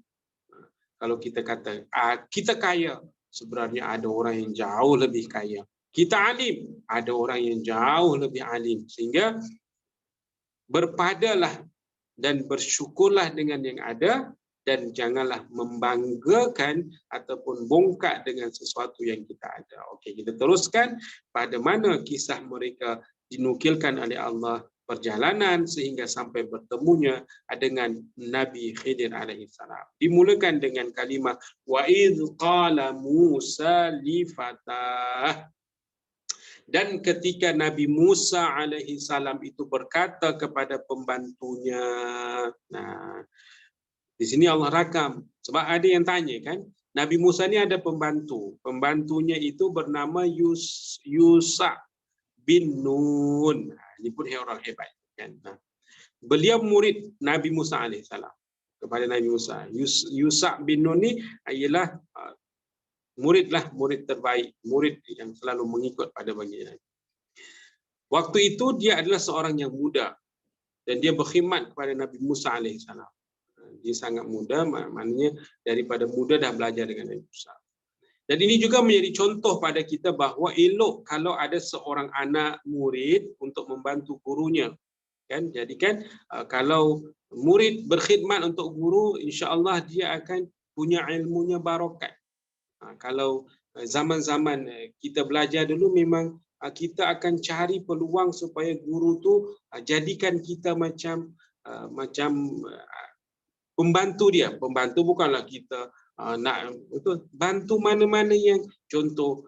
Kalau kita kata kita kaya, sebenarnya ada orang yang jauh lebih kaya. Kita alim, ada orang yang jauh lebih alim. Sehingga berpadalah dan bersyukurlah dengan yang ada dan janganlah membanggakan ataupun bongkak dengan sesuatu yang kita ada. Okey, kita teruskan pada mana kisah mereka dinukilkan oleh Allah perjalanan sehingga sampai bertemunya dengan Nabi Khidir alaihissalam. Dimulakan dengan kalimah wa idz qala Musa li fatah. Dan ketika Nabi Musa alaihissalam itu berkata kepada pembantunya. Nah, di sini Allah rakam sebab ada yang tanya kan, Nabi Musa ni ada pembantu. Pembantunya itu bernama Yusha bin Nun. Ini pun orang hebat kan. Beliau murid Nabi Musa alaihissalam kepada Nabi Musa. Yusha bin Nun ni ialah murid terbaik, murid yang selalu mengikut pada baginda. Waktu itu dia adalah seorang yang muda dan dia berkhidmat kepada Nabi Musa alaihissalam. Dia sangat muda, maknanya daripada muda dah belajar dengan Nabi Musa. Dan ini juga menjadi contoh pada kita bahawa elok kalau ada seorang anak murid untuk membantu gurunya. Kan? Jadi kan kalau murid berkhidmat untuk guru, insya-Allah dia akan punya ilmunya barokat. Kalau zaman-zaman kita belajar dulu memang kita akan cari peluang supaya guru tu jadikan kita macam pembantu dia. Pembantu bukanlah kita nak betul bantu mana-mana yang contoh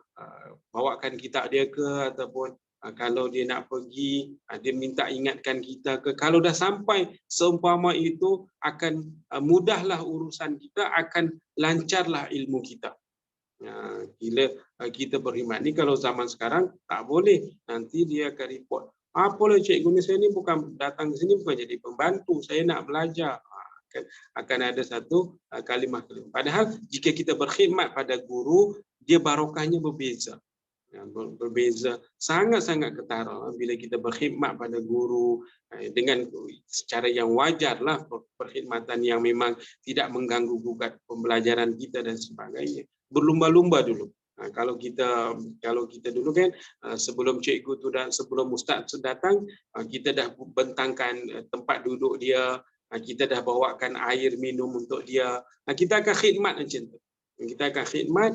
bawakan kitab dia ke, ataupun kalau dia nak pergi dia minta ingatkan kita ke. Kalau dah sampai seumpama itu akan mudahlah urusan kita, akan lancarlah ilmu kita. Bila kita berkhidmat ni, kalau zaman sekarang tak boleh, nanti dia akan report. Apalah cikgu ni, saya ni bukan datang ke sini bukan jadi pembantu, saya nak belajar. Akan ada satu kalimah. Padahal jika kita berkhidmat pada guru, dia barokahnya berbeza. Berbeza sangat-sangat ketara bila kita berkhidmat pada guru dengan secara yang wajarlah, perkhidmatan yang memang tidak mengganggu gugat pembelajaran kita dan sebagainya. Berlumba-lumba dulu. Kalau kita dulu kan, sebelum cikgu tu dan sebelum ustaz datang, kita dah bentangkan tempat duduk dia, kita dah bawakan air minum untuk dia. Kita akan khidmat macam tu. Kita akan khidmat,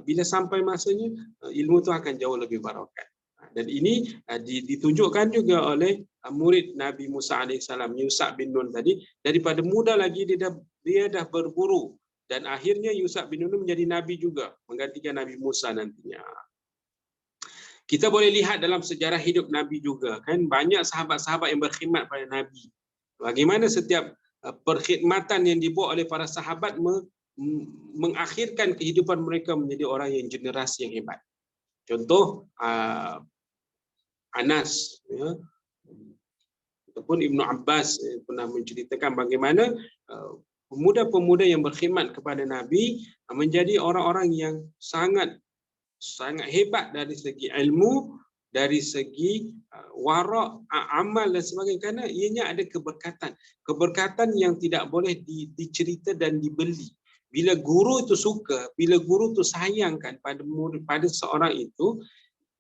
bila sampai masanya ilmu tu akan jauh lebih barokat. Dan ini ditunjukkan juga oleh murid Nabi Musa alaihissalam, Yusha bin Nun tadi. Daripada muda lagi dia dah berburu, dan akhirnya Yusha bin Nun menjadi nabi juga, menggantikan Nabi Musa nantinya. Kita boleh lihat dalam sejarah hidup Nabi juga kan, banyak sahabat-sahabat yang berkhidmat pada Nabi. Bagaimana setiap perkhidmatan yang dibuat oleh para sahabat mengakhirkan kehidupan mereka menjadi orang yang generasi yang hebat. Contoh Anas, ya, ataupun Ibnu Abbas pernah menceritakan bagaimana pemuda-pemuda yang berkhidmat kepada Nabi menjadi orang-orang yang sangat hebat dari segi ilmu, dari segi warak, amal dan sebagainya, kerana ianya ada keberkatan yang tidak boleh dicerita dan dibeli. Bila guru itu suka, bila guru itu sayangkan pada seorang itu,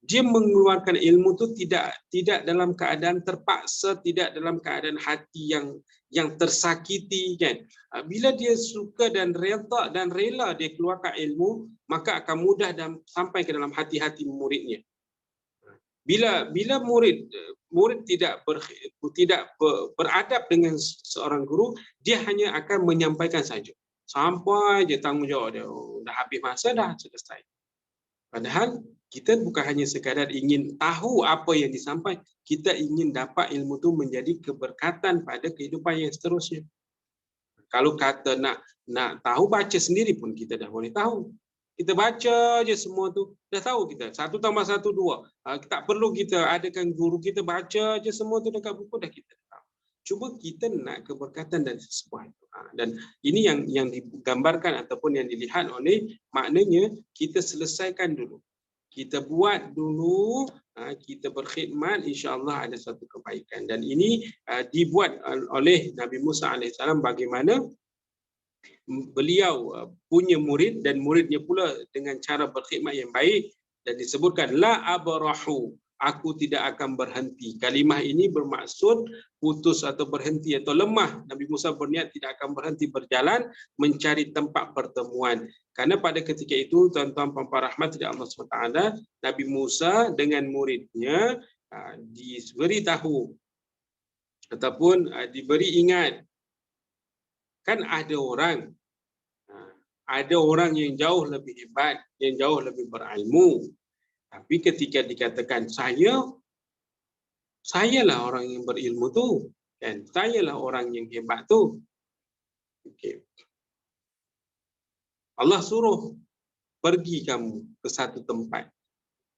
dia mengeluarkan ilmu itu tidak dalam keadaan terpaksa, tidak dalam keadaan hati yang tersakiti kan. Bila dia suka dan rela dia keluarkan ilmu, maka akan mudah dan sampai ke dalam hati-hati muridnya. Bila murid tidak beradab dengan seorang guru, dia hanya akan menyampaikan saja. Sampai je tanggungjawab dia, dah habis masa dah selesai. Padahal kita bukan hanya sekadar ingin tahu apa yang disampaikan, kita ingin dapat ilmu itu menjadi keberkatan pada kehidupan yang seterusnya. Kalau kata nak tahu baca sendiri pun kita dah boleh tahu. Kita baca je semua tu, dah tahu kita. 1 tambah 1 2. Tak perlu kita adakan guru, kita baca je semua tu dekat buku dah kita tahu. Cuma kita nak keberkatan dan sesuatu. Dan ini yang digambarkan ataupun yang dilihat oleh, maknanya kita selesaikan dulu. Kita buat dulu, kita berkhidmat, insya-Allah ada satu kebaikan. Dan ini dibuat oleh Nabi Musa AS bagaimana beliau punya murid dan muridnya pula dengan cara berkhidmat yang baik, dan disebutkan la abrahu, aku tidak akan berhenti. Kalimah ini bermaksud putus atau berhenti atau lemah. Nabi Musa berniat tidak akan berhenti berjalan mencari tempat pertemuan. Karena pada ketika itu, tuan-tuan puan-puan rahmat dari Allah SWT, Nabi Musa dengan muridnya diberi tahu ataupun diberi ingat, kan ada orang yang jauh lebih hebat, yang jauh lebih berilmu. Tapi ketika dikatakan sayalah orang yang berilmu tu, kan? Sayalah orang yang hebat tu. Okay. Allah suruh pergi kamu ke satu tempat,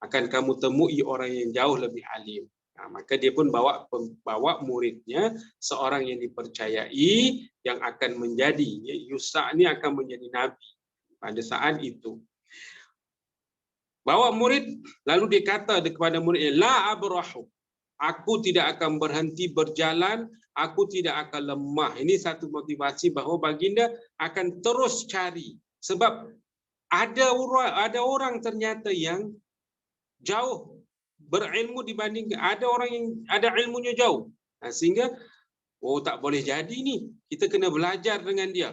akan kamu temui orang yang jauh lebih alim. Maka dia pun bawa muridnya, seorang yang dipercayai, yang akan menjadi, Yusa ni akan menjadi nabi pada saat itu. Bawa murid, lalu dia kata kepada muridnya, la abrahu, aku tidak akan berhenti berjalan, aku tidak akan lemah. Ini satu motivasi bahawa baginda akan terus cari. Sebab ada orang ternyata yang jauh berilmu dibanding ada orang yang ada ilmunya jauh. Sehingga tak boleh jadi ni. Kita kena belajar dengan dia.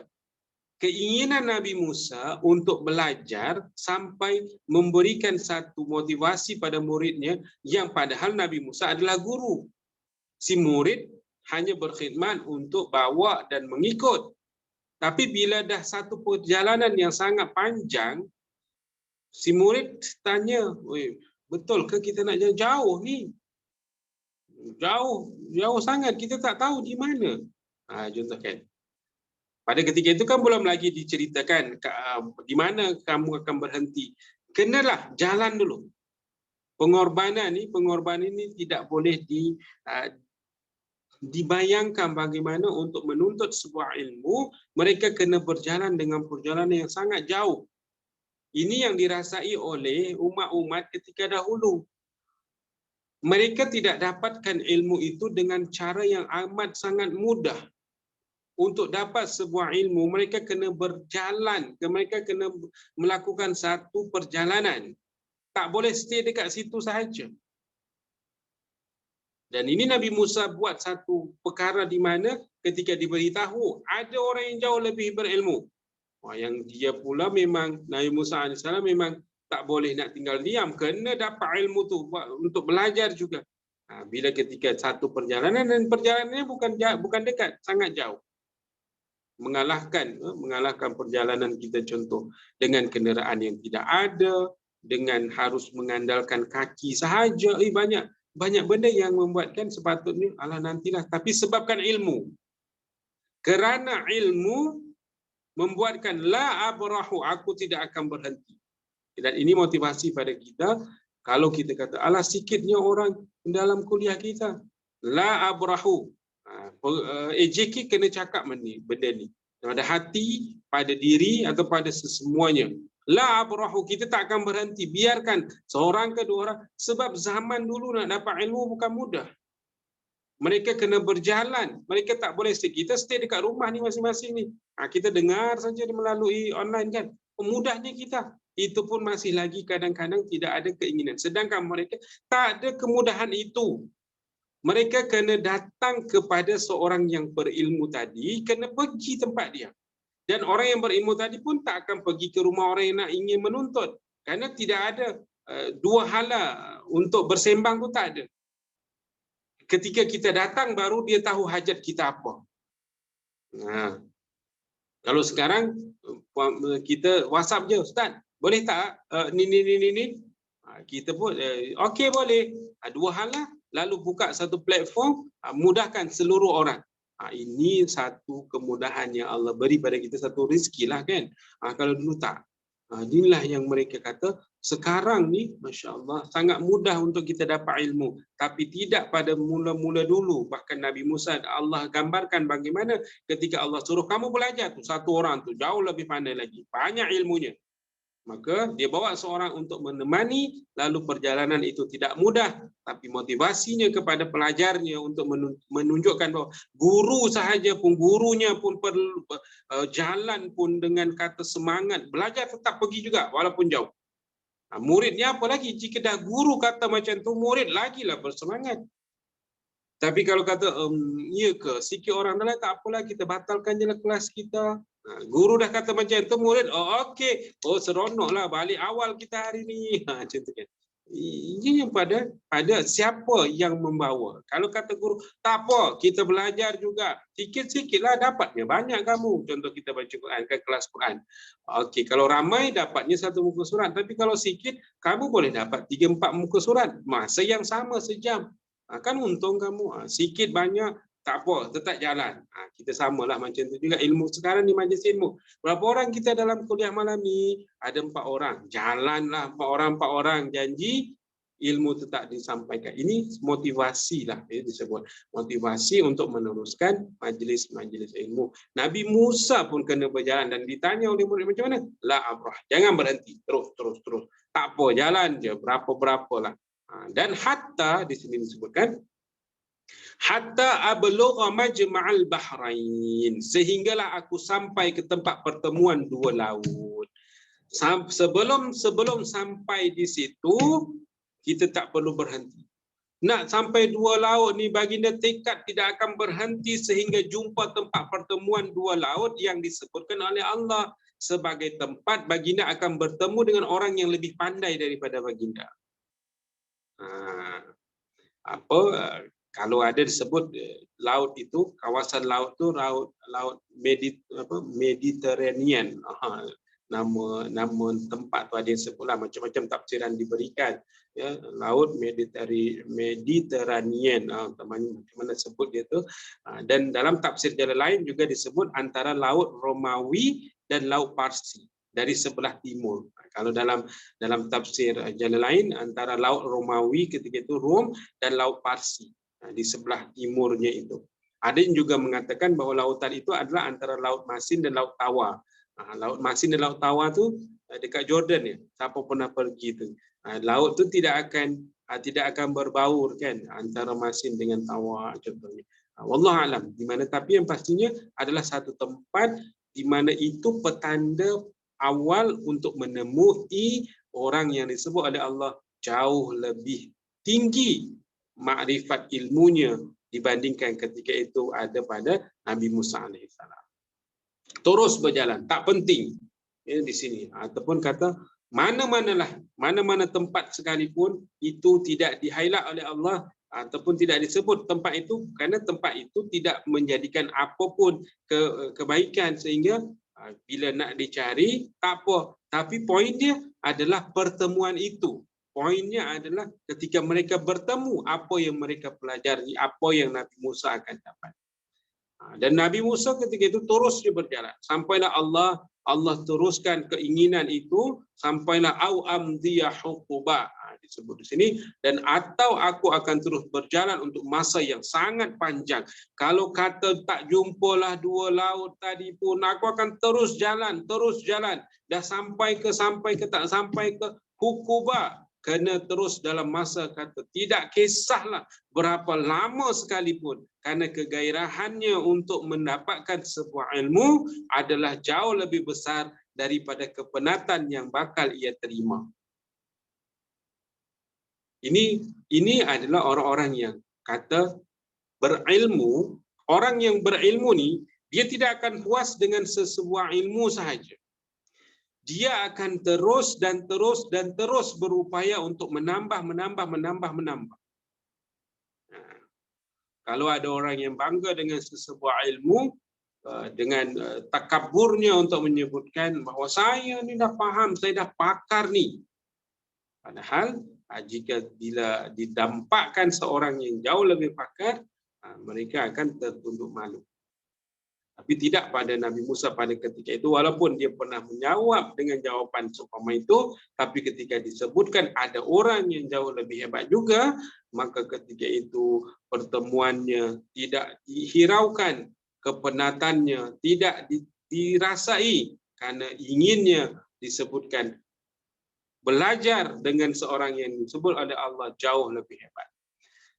Keinginan Nabi Musa untuk belajar sampai memberikan satu motivasi pada muridnya, yang padahal Nabi Musa adalah guru. Si murid hanya berkhidmat untuk bawa dan mengikut. Tapi bila dah satu perjalanan yang sangat panjang, si murid tanya, betul ke kita nak jauh ni? Jauh sangat, kita tak tahu di mana. Contohkan. Pada ketika itu kan belum lagi diceritakan di mana kamu akan berhenti. Kenalah jalan dulu. Pengorbanan ini tidak boleh dibayangkan bagaimana untuk menuntut sebuah ilmu, mereka kena berjalan dengan perjalanan yang sangat jauh. Ini yang dirasai oleh umat-umat ketika dahulu. Mereka tidak dapatkan ilmu itu dengan cara yang amat sangat mudah. Untuk dapat sebuah ilmu, mereka kena berjalan, mereka kena melakukan satu perjalanan. Tak boleh stay dekat situ sahaja. Dan ini Nabi Musa buat satu perkara di mana ketika diberitahu ada orang yang jauh lebih berilmu, yang dia pula memang Nabi Musa AS memang tak boleh nak tinggal diam, kena dapat ilmu tu untuk belajar juga. Bila ketika satu perjalanan, dan perjalanannya bukan dekat, sangat jauh. Mengalahkan perjalanan kita, contoh dengan kenderaan yang tidak ada, dengan harus mengandalkan kaki sahaja. Banyak benda yang membuatkan sepatutnya nantilah, tapi sebabkan ilmu. Kerana ilmu membuatkan la abrahu, aku tidak akan berhenti. Dan ini motivasi pada kita. Kalau kita kata sikitnya orang dalam kuliah kita, la abrahu, AJK kena cakap benda ni pada hati, pada diri atau pada sesemuanya. La abrahu, kita tak akan berhenti, biarkan seorang ke dua orang, sebab zaman dulu nak dapat ilmu bukan mudah. Mereka kena berjalan, mereka tak boleh stay. Kita stay dekat rumah ni masing-masing ni, kita dengar saja melalui online kan, mudahnya kita. Itu pun masih lagi kadang-kadang tidak ada keinginan. Sedangkan mereka tak ada kemudahan itu. Mereka kena datang kepada seorang yang berilmu tadi, kena pergi tempat dia. Dan orang yang berilmu tadi pun tak akan pergi ke rumah orang yang nak ingin menuntut. Kerana tidak ada dua hala untuk bersembang tu, tak ada. Ketika kita datang baru dia tahu hajat kita apa. Kalau sekarang kita WhatsApp je, Ustaz, boleh tak ni? Kita pun okey boleh. Dua hal lah. Lalu buka satu platform, mudahkan seluruh orang. Ini satu kemudahan yang Allah beri pada kita, satu rezeki lah kan. Kalau dulu tak. Inilah yang mereka kata, sekarang ni Masya Allah sangat mudah untuk kita dapat ilmu. Tapi tidak pada mula-mula dulu. Bahkan Nabi Musa, Allah gambarkan bagaimana ketika Allah suruh kamu belajar tu, satu orang tu jauh lebih pandai lagi, banyak ilmunya. Maka dia bawa seorang untuk menemani, lalu perjalanan itu tidak mudah, tapi motivasinya kepada pelajarnya untuk menunjukkan bahawa guru sahaja pun, gurunya pun perlu jalan pun dengan kata semangat, belajar tetap pergi juga walaupun jauh. Muridnya apa lagi, jika dah guru kata macam tu, murid lagilah bersemangat. Tapi kalau kata, ya ke, sikit orang dah lah, tak apalah, kita batalkan je lah kelas kita. Guru dah kata macam tu, murid, oh okey, oh seronoklah, balik awal kita hari ni. Macam tu kan. Ini yang pada siapa yang membawa. Kalau kata guru, tak apa, kita belajar juga. Sikit-sikitlah dapatnya, banyak kamu. Contoh kita baca Quran, ke kelas Quran. Okey, kalau ramai dapatnya 1 muka surat. Tapi kalau sikit, kamu boleh dapat 3-4 muka surat. Masa yang sama sejam. Kan untung kamu. Sikit banyak, tak apa, tetap jalan. Kita samalah macam tu juga ilmu sekarang ni, majlis ilmu. Berapa orang kita dalam kuliah malam ni? Ada 4 orang. Jalanlah 4 orang janji ilmu tetap disampaikan. Ini motivasi lah, disebut motivasi untuk meneruskan majlis-majlis ilmu. Nabi Musa pun kena berjalan dan ditanya oleh murid macam mana? La abrah, jangan berhenti, terus. Tak apa, jalan je berapa-berapalah. Dan hatta di sini disebutkan hatta ablugha majma'al bahrain, sehinggalah aku sampai ke tempat pertemuan 2 laut. Sebelum sampai di situ, kita tak perlu berhenti. Nak sampai 2 laut ni, baginda tekad tidak akan berhenti sehingga jumpa tempat pertemuan 2 laut yang disebutkan oleh Allah sebagai tempat baginda akan bertemu dengan orang yang lebih pandai daripada baginda. Kalau ada disebut laut itu, kawasan laut tu laut Mediterranean. Nama tempat tu ada yang sebutlah, macam-macam tafsiran diberikan. Ya, laut Mediterranean, macam mana sebut dia tu. Dan dalam tafsir jalan lain juga disebut antara laut Romawi dan laut Parsi dari sebelah timur. Kalau dalam tafsir jalan lain, antara laut Romawi ketika itu Rom dan laut Parsi di sebelah timurnya itu. Ada yang juga mengatakan bahawa lautan itu adalah antara laut Masin dan laut Tawa. Laut Masin dan laut Tawa tu dekat Jordan ya. Siapa pernah pergi tu. Laut tu tidak akan berbaur kan antara Masin dengan Tawa contohnya. Wallahu alam di mana, tapi yang pastinya adalah satu tempat di mana itu petanda awal untuk menemui orang yang disebut oleh Allah jauh lebih tinggi makrifat ilmunya dibandingkan ketika itu ada pada Nabi Musa AS. Terus berjalan, tak penting di sini. Ataupun kata mana-mana tempat sekalipun itu tidak di-highlight oleh Allah ataupun tidak disebut tempat itu, kerana tempat itu tidak menjadikan apapun kebaikan sehingga bila nak dicari tak apa. Tapi poinnya adalah pertemuan itu. Poinnya adalah ketika mereka bertemu, apa yang mereka pelajari, apa yang Nabi Musa akan dapat. Dan Nabi Musa ketika itu terus dia berjalan. Sampailah Allah teruskan keinginan itu, sampailah au amdiya huquba, disebut di sini, dan atau aku akan terus berjalan untuk masa yang sangat panjang. Kalau kata tak jumpalah 2 laut tadi pun, aku akan terus jalan. Dah sampai ke tak sampai ke Huquba, kena terus dalam masa kata tidak kisahlah berapa lama sekalipun, kerana kegairahannya untuk mendapatkan sebuah ilmu adalah jauh lebih besar daripada kepenatan yang bakal ia terima. Ini adalah orang-orang yang kata berilmu. Orang yang berilmu ni, dia tidak akan puas dengan sesebuah ilmu sahaja. Dia akan terus berupaya untuk menambah. Kalau ada orang yang bangga dengan sesebuah ilmu, dengan takaburnya untuk menyebutkan bahawa saya ni dah faham, saya dah pakar ni. Padahal jika bila didampakkan seorang yang jauh lebih pakar, mereka akan tertunduk malu. Tapi tidak pada Nabi Musa pada ketika itu, walaupun dia pernah menjawab dengan jawapan seumpama itu, tapi ketika disebutkan ada orang yang jauh lebih hebat juga, maka ketika itu pertemuannya tidak dihiraukan, kepenatannya tidak dirasai, karena inginnya disebutkan belajar dengan seorang yang disebut oleh Allah jauh lebih hebat.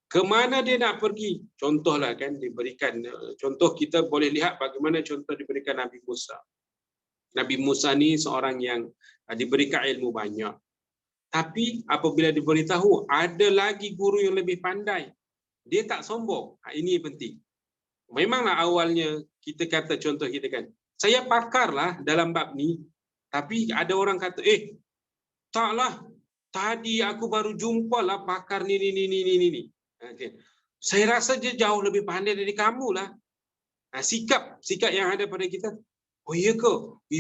Kemana dia nak pergi? Contohlah kan diberikan contoh, kita boleh lihat bagaimana contoh diberikan Nabi Musa. Nabi Musa ni seorang yang diberikan ilmu banyak. Tapi apabila diberitahu ada lagi guru yang lebih pandai, dia tak sombong. Ini penting. Memanglah awalnya kita kata contoh kita kan, saya pakarlah dalam bab ni, tapi ada orang kata, taklah, tadi aku baru jumpa lah pakar ni. Okay. Saya rasa dia jauh lebih pandai dari kamu lah. Sikap yang ada pada kita. Oh iya ke?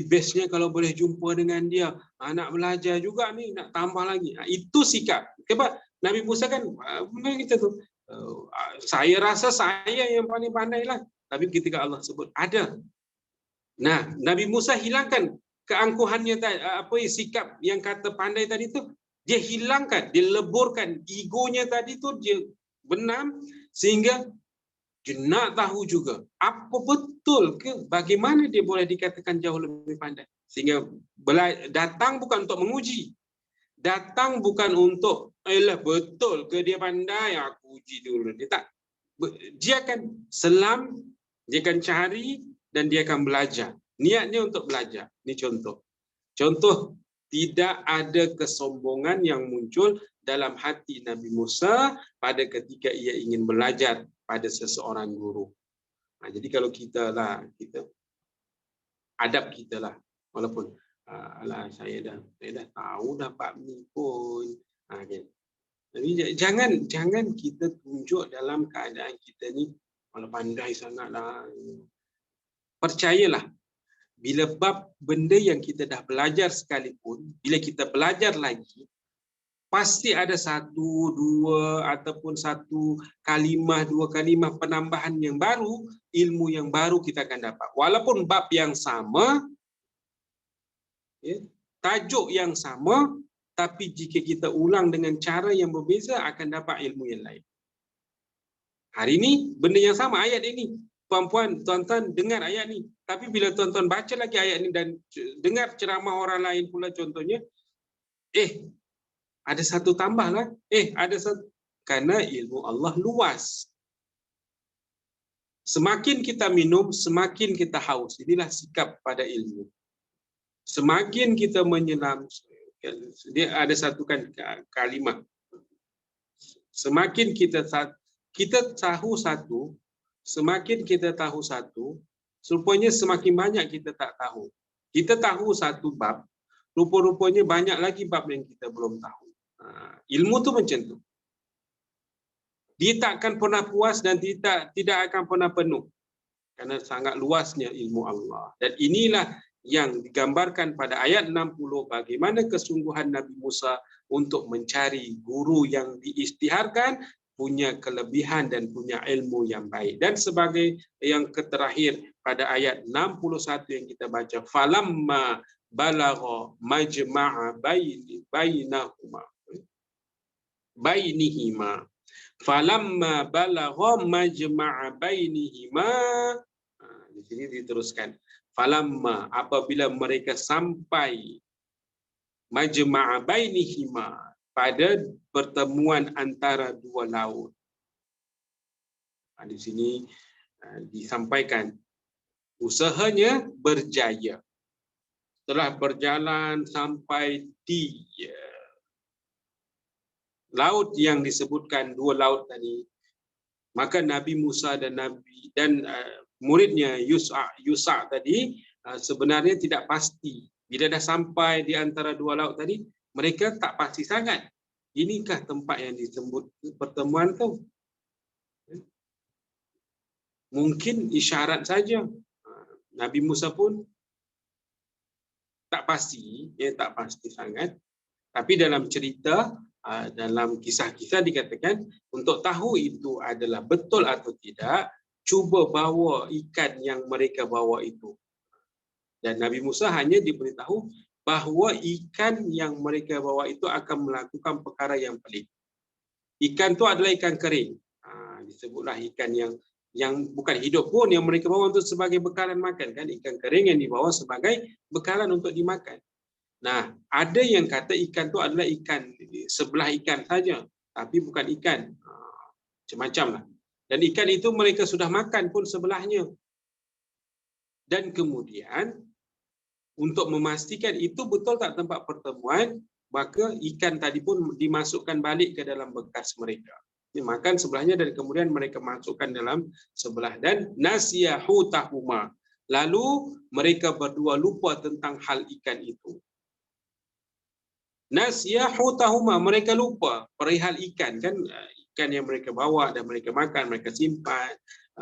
Bestnya kalau boleh jumpa dengan dia. Nak belajar juga ni, nak tambah lagi. Itu sikap. Sebab Nabi Musa kan, kita tu. Saya rasa saya yang paling pandai lah. Tapi ketika Allah sebut, ada. Nah, Nabi Musa hilangkan keangkuhannya tadi, sikap yang kata pandai tadi tu, dia hilangkan, dia leburkan egonya tadi tu, dia benam, sehingga dia nak tahu juga apa betul ke, bagaimana dia boleh dikatakan jauh lebih pandai. Sehingga datang bukan untuk menguji, datang bukan untuk betul ke dia pandai, aku uji dulu. Dia tak, dia akan selam, dia akan cari dan dia akan belajar. Niatnya untuk belajar. Ini contoh tidak ada kesombongan yang muncul dalam hati Nabi Musa pada ketika ia ingin belajar pada seseorang guru. Jadi kalau kita adab kita lah, walaupun saya dah tahu dah bab ni pun. Jadi jangan kita tunjuk dalam keadaan kita ni malah pandai sangatlah. Percayalah, bila bab benda yang kita dah belajar sekalipun, bila kita belajar lagi, pasti ada satu, dua ataupun satu kalimah, dua kalimah penambahan yang baru, ilmu yang baru kita akan dapat. Walaupun bab yang sama, tajuk yang sama, tapi jika kita ulang dengan cara yang berbeza, akan dapat ilmu yang lain. Hari ini, benda yang sama, ayat ini. Puan-puan, tuan-tuan dengar ayat ni. Tapi bila tuan-tuan baca lagi ayat ni dan dengar ceramah orang lain pula contohnya, ada satu tambah lah. Ada satu. Karena ilmu Allah luas. Semakin kita minum, semakin kita haus. Inilah sikap pada ilmu. Semakin kita menyelam, dia ada satu kan kalimah. Semakin kita tahu satu, semakin kita tahu satu, rupanya semakin banyak kita tak tahu. Kita tahu satu bab, rupa-rupanya banyak lagi bab yang kita belum tahu. Ilmu tu macam tu. Dia tak akan pernah puas dan tidak akan pernah penuh. Karena sangat luasnya ilmu Allah. Dan inilah yang digambarkan pada ayat 60, bagaimana kesungguhan Nabi Musa untuk mencari guru yang diisytiharkan, punya kelebihan dan punya ilmu yang baik. Dan sebagai yang terakhir pada ayat 61 yang kita baca, falamma balagha majma'a bainihima falamma balagha majma'a bainihima. Di sini diteruskan, falamma, apabila mereka sampai majma'a bainihima, pada pertemuan antara dua laut. Di sini disampaikan usahanya berjaya. Setelah berjalan sampai di laut yang disebutkan, dua laut tadi, maka Nabi Musa dan muridnya Yusa tadi sebenarnya tidak pasti. Bila dah sampai di antara dua laut tadi, mereka tak pasti sangat. Inikah tempat yang disebut pertemuan tu? Mungkin isyarat saja. Nabi Musa pun tak pasti, tak pasti sangat. Tapi dalam cerita, dalam kisah-kisah dikatakan, untuk tahu itu adalah betul atau tidak, cuba bawa ikan yang mereka bawa itu. Dan Nabi Musa hanya diberitahu bahawa ikan yang mereka bawa itu akan melakukan perkara yang pelik. Ikan itu adalah ikan kering. Disebutlah ikan yang bukan hidup pun yang mereka bawa untuk sebagai bekalan makan, kan, ikan kering yang dibawa sebagai bekalan untuk dimakan. Nah, ada yang kata ikan itu adalah ikan sebelah ikan saja, tapi bukan ikan. Macam-macam lah. Dan ikan itu mereka sudah makan pun sebelahnya. Dan kemudian untuk memastikan itu betul tak tempat pertemuan, maka ikan tadi pun dimasukkan balik ke dalam bekas mereka. Makan sebelahnya dan kemudian mereka masukkan dalam sebelah. Dan nasiyahu tahuma. Lalu mereka berdua lupa tentang hal ikan itu. Nasiyahu tahuma, mereka lupa perihal ikan, kan, ikan yang mereka bawa dan mereka makan, mereka simpan,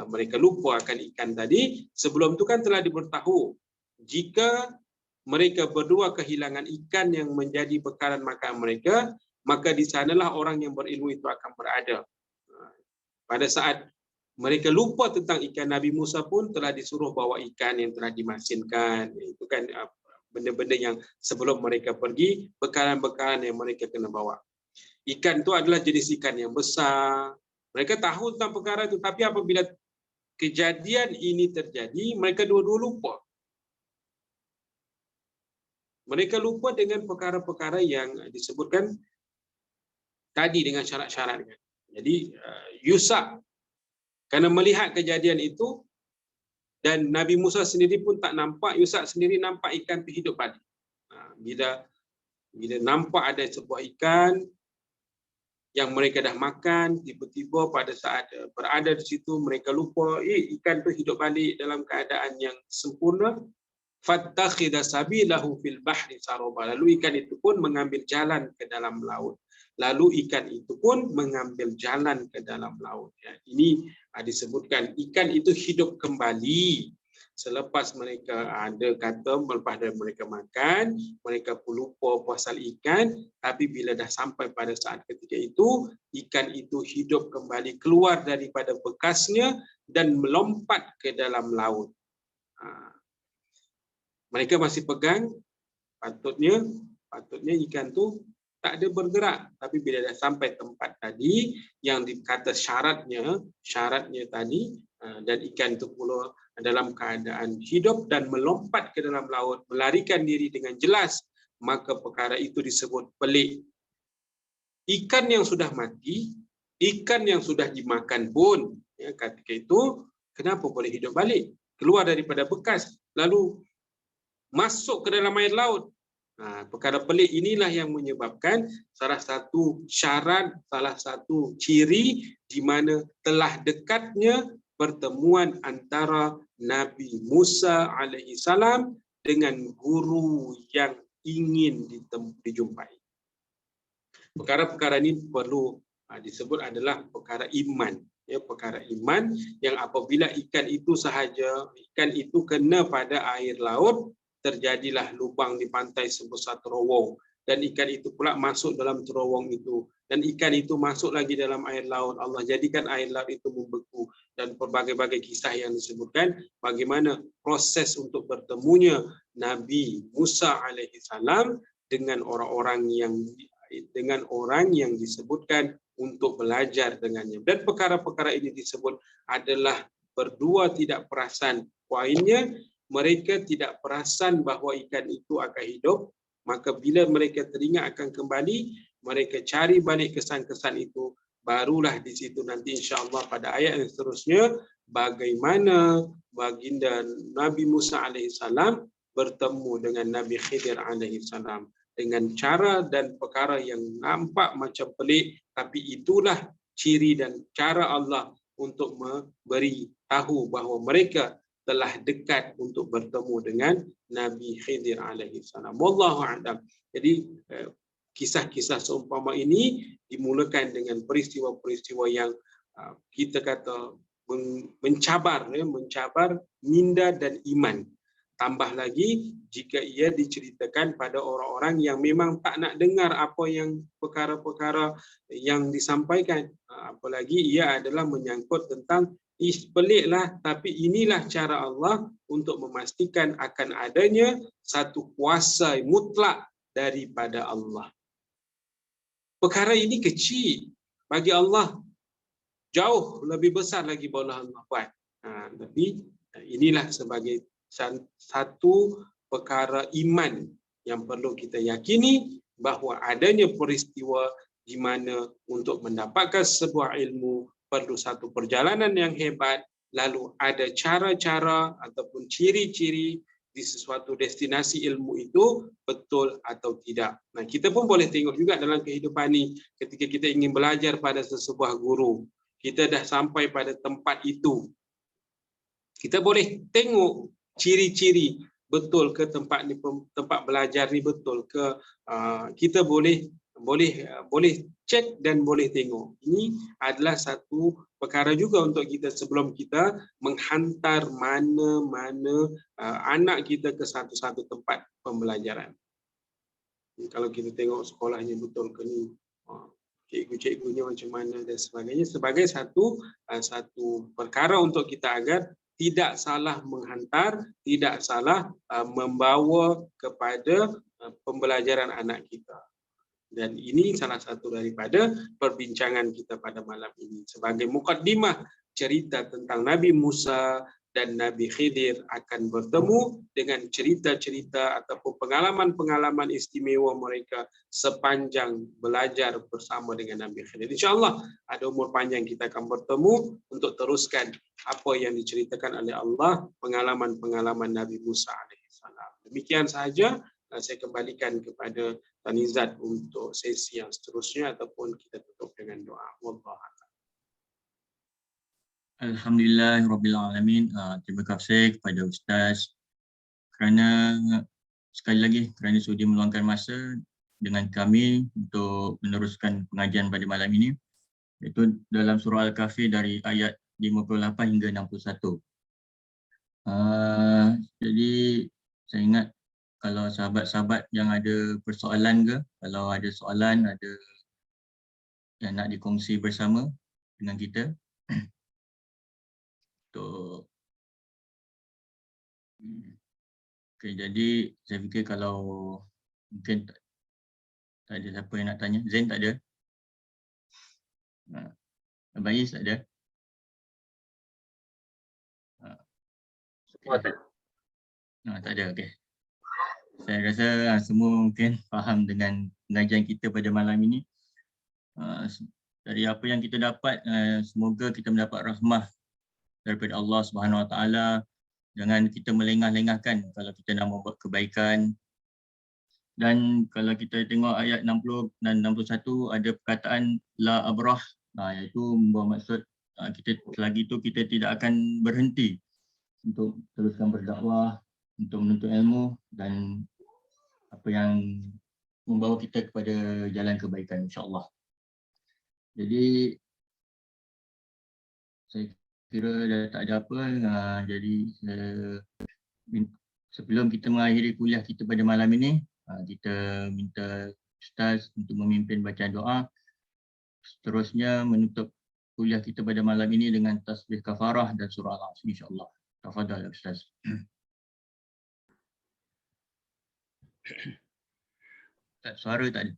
mereka lupa akan ikan tadi. Sebelum itu kan telah diberitahu jika mereka berdua kehilangan ikan yang menjadi bekalan makan mereka, maka di sanalah orang yang berilmu itu akan berada. Pada saat mereka lupa tentang ikan, Nabi Musa pun telah disuruh bawa ikan yang telah dimasinkan. Itu kan benda-benda yang sebelum mereka pergi, bekalan-bekalan yang mereka kena bawa. Ikan itu adalah jenis ikan yang besar. Mereka tahu tentang perkara itu, tapi apabila kejadian ini terjadi, mereka dua-dua lupa. Mereka lupa dengan perkara-perkara yang disebutkan tadi dengan syarat-syaratnya. Jadi Yusa kerana melihat kejadian itu, dan Nabi Musa sendiri pun tak nampak, Yusa sendiri nampak ikan itu hidup balik. Bila nampak ada sebuah ikan yang mereka dah makan, tiba-tiba pada saat berada di situ mereka lupa, ikan itu hidup balik dalam keadaan yang sempurna. Fattakhidha sabilahu fil bahri saroba. Lalu ikan itu pun mengambil jalan ke dalam laut. Lalu ikan itu pun mengambil jalan ke dalam laut. Ya, ini disebutkan ikan itu hidup kembali selepas mereka ada kata melepas dari mereka makan, mereka pun lupa pasal ikan, tapi bila dah sampai pada saat ketika itu, ikan itu hidup kembali, keluar daripada bekasnya dan melompat ke dalam laut. Mereka masih pegang, patutnya ikan tu tak ada bergerak. Tapi bila dah sampai tempat tadi yang dikata syaratnya tadi, dan ikan itu pula dalam keadaan hidup dan melompat ke dalam laut, melarikan diri dengan jelas, maka perkara itu disebut pelik. Ikan yang sudah mati, ikan yang sudah dimakan pun, ya, ketika itu kenapa boleh hidup balik? Keluar daripada bekas, lalu masuk ke dalam air laut. Perkara pelik inilah yang menyebabkan salah satu syarat, salah satu ciri di mana telah dekatnya pertemuan antara Nabi Musa alaihi salam dengan guru yang ingin dijumpai. Perkara-perkara ini perlu disebut adalah perkara iman. Ya, perkara iman yang apabila ikan itu sahaja, ikan itu kena pada air laut, terjadilah lubang di pantai sebesar terowong, dan ikan itu pula masuk dalam terowong itu, dan ikan itu masuk lagi dalam air laut. Allah jadikan air laut itu membeku, dan berbagai-bagai kisah yang disebutkan bagaimana proses untuk bertemunya Nabi Musa alaihi salam dengan orang yang disebutkan untuk belajar dengannya. Dan perkara-perkara ini disebut adalah berdua tidak perasan. Poinnya, mereka tidak perasan bahawa ikan itu akan hidup, maka bila mereka teringat akan kembali, mereka cari balik kesan-kesan itu, barulah di situ nanti insya-Allah pada ayat yang seterusnya bagaimana baginda Nabi Musa alaihissalam bertemu dengan Nabi Khidir alaihissalam dengan cara dan perkara yang nampak macam pelik, tapi itulah ciri dan cara Allah untuk memberi tahu bahawa mereka telah dekat untuk bertemu dengan Nabi Khidir alaihissalam. Wallahu a'lam. Jadi kisah-kisah seumpama ini dimulakan dengan peristiwa-peristiwa yang kita kata mencabar minda dan iman. Tambah lagi jika ia diceritakan pada orang-orang yang memang tak nak dengar apa yang perkara-perkara yang disampaikan, apalagi ia adalah menyangkut tentang Peliklah, tapi inilah cara Allah untuk memastikan akan adanya satu kuasa mutlak daripada Allah. Perkara ini kecil bagi Allah, jauh lebih besar lagi boleh Allah buat. Tapi inilah sebagai satu perkara iman yang perlu kita yakini, bahawa adanya peristiwa di mana untuk mendapatkan sebuah ilmu perlu satu perjalanan yang hebat, lalu ada cara-cara ataupun ciri-ciri di sesuatu destinasi ilmu itu betul atau tidak. Nah, kita pun boleh tengok juga dalam kehidupan ini, ketika kita ingin belajar pada sebuah guru, kita dah sampai pada tempat itu, kita boleh tengok ciri-ciri, betul ke tempat ni, tempat belajar ni betul ke, kita boleh cek dan boleh tengok. Ini adalah satu perkara juga untuk kita sebelum kita menghantar mana-mana anak kita ke satu-satu tempat pembelajaran. Kalau kita tengok sekolahnya betul ke ni, cikgu-cikgunya macam mana dan sebagainya, sebagai satu perkara untuk kita agar tidak salah menghantar, tidak salah membawa kepada pembelajaran anak kita. Dan ini salah satu daripada perbincangan kita pada malam ini. Sebagai mukaddimah cerita tentang Nabi Musa dan Nabi Khidir akan bertemu dengan cerita-cerita ataupun pengalaman-pengalaman istimewa mereka sepanjang belajar bersama dengan Nabi Khidir. InsyaAllah ada umur panjang kita akan bertemu untuk teruskan apa yang diceritakan oleh Allah, pengalaman-pengalaman Nabi Musa alaihissalam. Demikian sahaja. Saya kembalikan kepada Tanizat untuk sesi yang seterusnya ataupun kita tutup dengan doa. Wallahu a'lam. Alhamdulillahirabbil alamin. Terima kasih kepada Ustaz kerana sekali lagi kerana sudi meluangkan masa dengan kami untuk meneruskan pengajian pada malam ini, iaitu dalam surah Al-Kahfi dari ayat 58 hingga 61. Jadi saya ingat kalau sahabat-sahabat yang ada persoalan ke, kalau ada soalan, ada yang nak dikongsi bersama dengan kita, okay, jadi saya fikir kalau mungkin tak ada siapa yang nak tanya. Zain tak ada? Bayis tak ada? Tak ada, okey. Saya rasa semua mungkin faham dengan pengajian kita pada malam ini. Dari apa yang kita dapat, semoga kita mendapat rahmah daripada Allah Subhanahu Wa Taala. Jangan kita melengah-lengahkan kalau kita nak membuat kebaikan. Dan kalau kita tengok ayat 60 dan 61 ada perkataan la abrah, iaitu membawa maksud kita selagi itu kita tidak akan berhenti untuk teruskan berdakwah, untuk menuntut ilmu dan apa yang membawa kita kepada jalan kebaikan, insya-Allah. Jadi saya kira dah tak ada apa, jadi sebelum kita mengakhiri kuliah kita pada malam ini, kita minta Ustaz untuk memimpin bacaan doa. Seterusnya menutup kuliah kita pada malam ini dengan tasbih kafarah dan surah Al-Asr, insya-Allah. Tafadhal Ustaz. Tak, suara tak ada.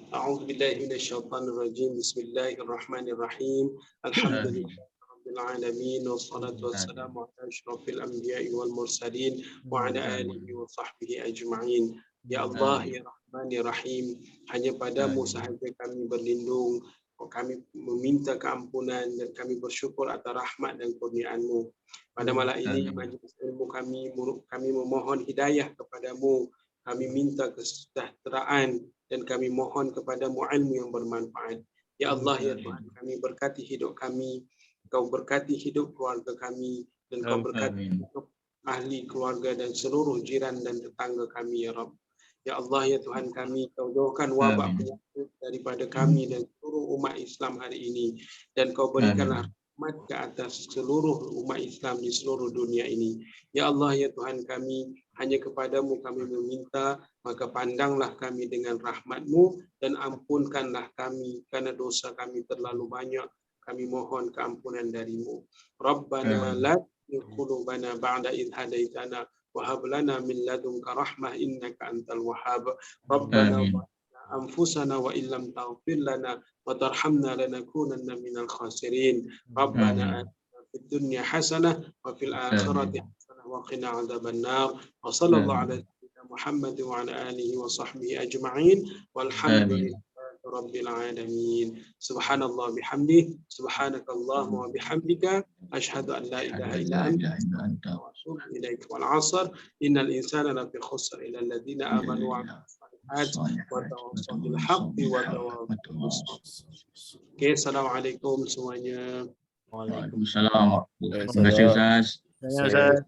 A'udzu billahi minasyaitonir rajim. Bismillahirrahmanirrahim. Alhamdulillahirabbil alamin wassalatu wassalamu ala asyrafil anbiya'i wal mursalin wa ala alihi wa sahbihi ajma'in. Ya Allah, ya Rahman, ya Rahim, hanya padamu sahaja kami berlindung. Kami meminta keampunan dan kami bersyukur atas rahmat dan kurnia-Mu. Pada malam ini majlis ilmu kami memohon hidayah kepadamu. Kami minta kesejahteraan dan kami mohon kepadamu ilmu yang bermanfaat. Ya Allah, ya Tuhan, kami berkati hidup kami. Kau berkati hidup keluarga kami dan Kau berkati hidup ahli keluarga dan seluruh jiran dan tetangga kami, ya Rabb. Ya Allah, ya Tuhan kami, Kau jauhkan wabak penyakit daripada kami dan seluruh umat Islam hari ini. Dan Kau berikanlah rahmat ke atas seluruh umat Islam di seluruh dunia ini. Ya Allah, ya Tuhan kami, hanya kepadamu kami meminta, maka pandanglah kami dengan rahmat-Mu dan ampunkanlah kami karena dosa kami terlalu banyak. Kami mohon keampunan dari-Mu. Rabbana la tuzigh qulubana ba'da idh hadaitana wa hab lana min ladunka rahmah innaka antal wahhab. Rabbana anfusana wa illam taghfir lana wa tarhamna lanakunanna minal khasirin. Rabbana atina fid dunya hasanah wa fil akhirati hasanah wa qina adzabannar. Wa sallallahu ala sayyidina Muhammad wa ala alihi wa sahbihi ajma'in. Walhamdulillahi rabbil alamin. Subhanallah bihamdihi, subhanakallahumma wa bihamdika, asyhadu an la ilaha illa anta wa atubu ilaik. Wal 'asr innal insana lafi khusr illa alladhina amanu wa 'amilus shalihat wa tawassaw bil haqqi wa tawassaw bis sabr. Okey, assalamualaikum semuanya. Waalaikumsalam. Terima kasih Ustaz. Ustaz.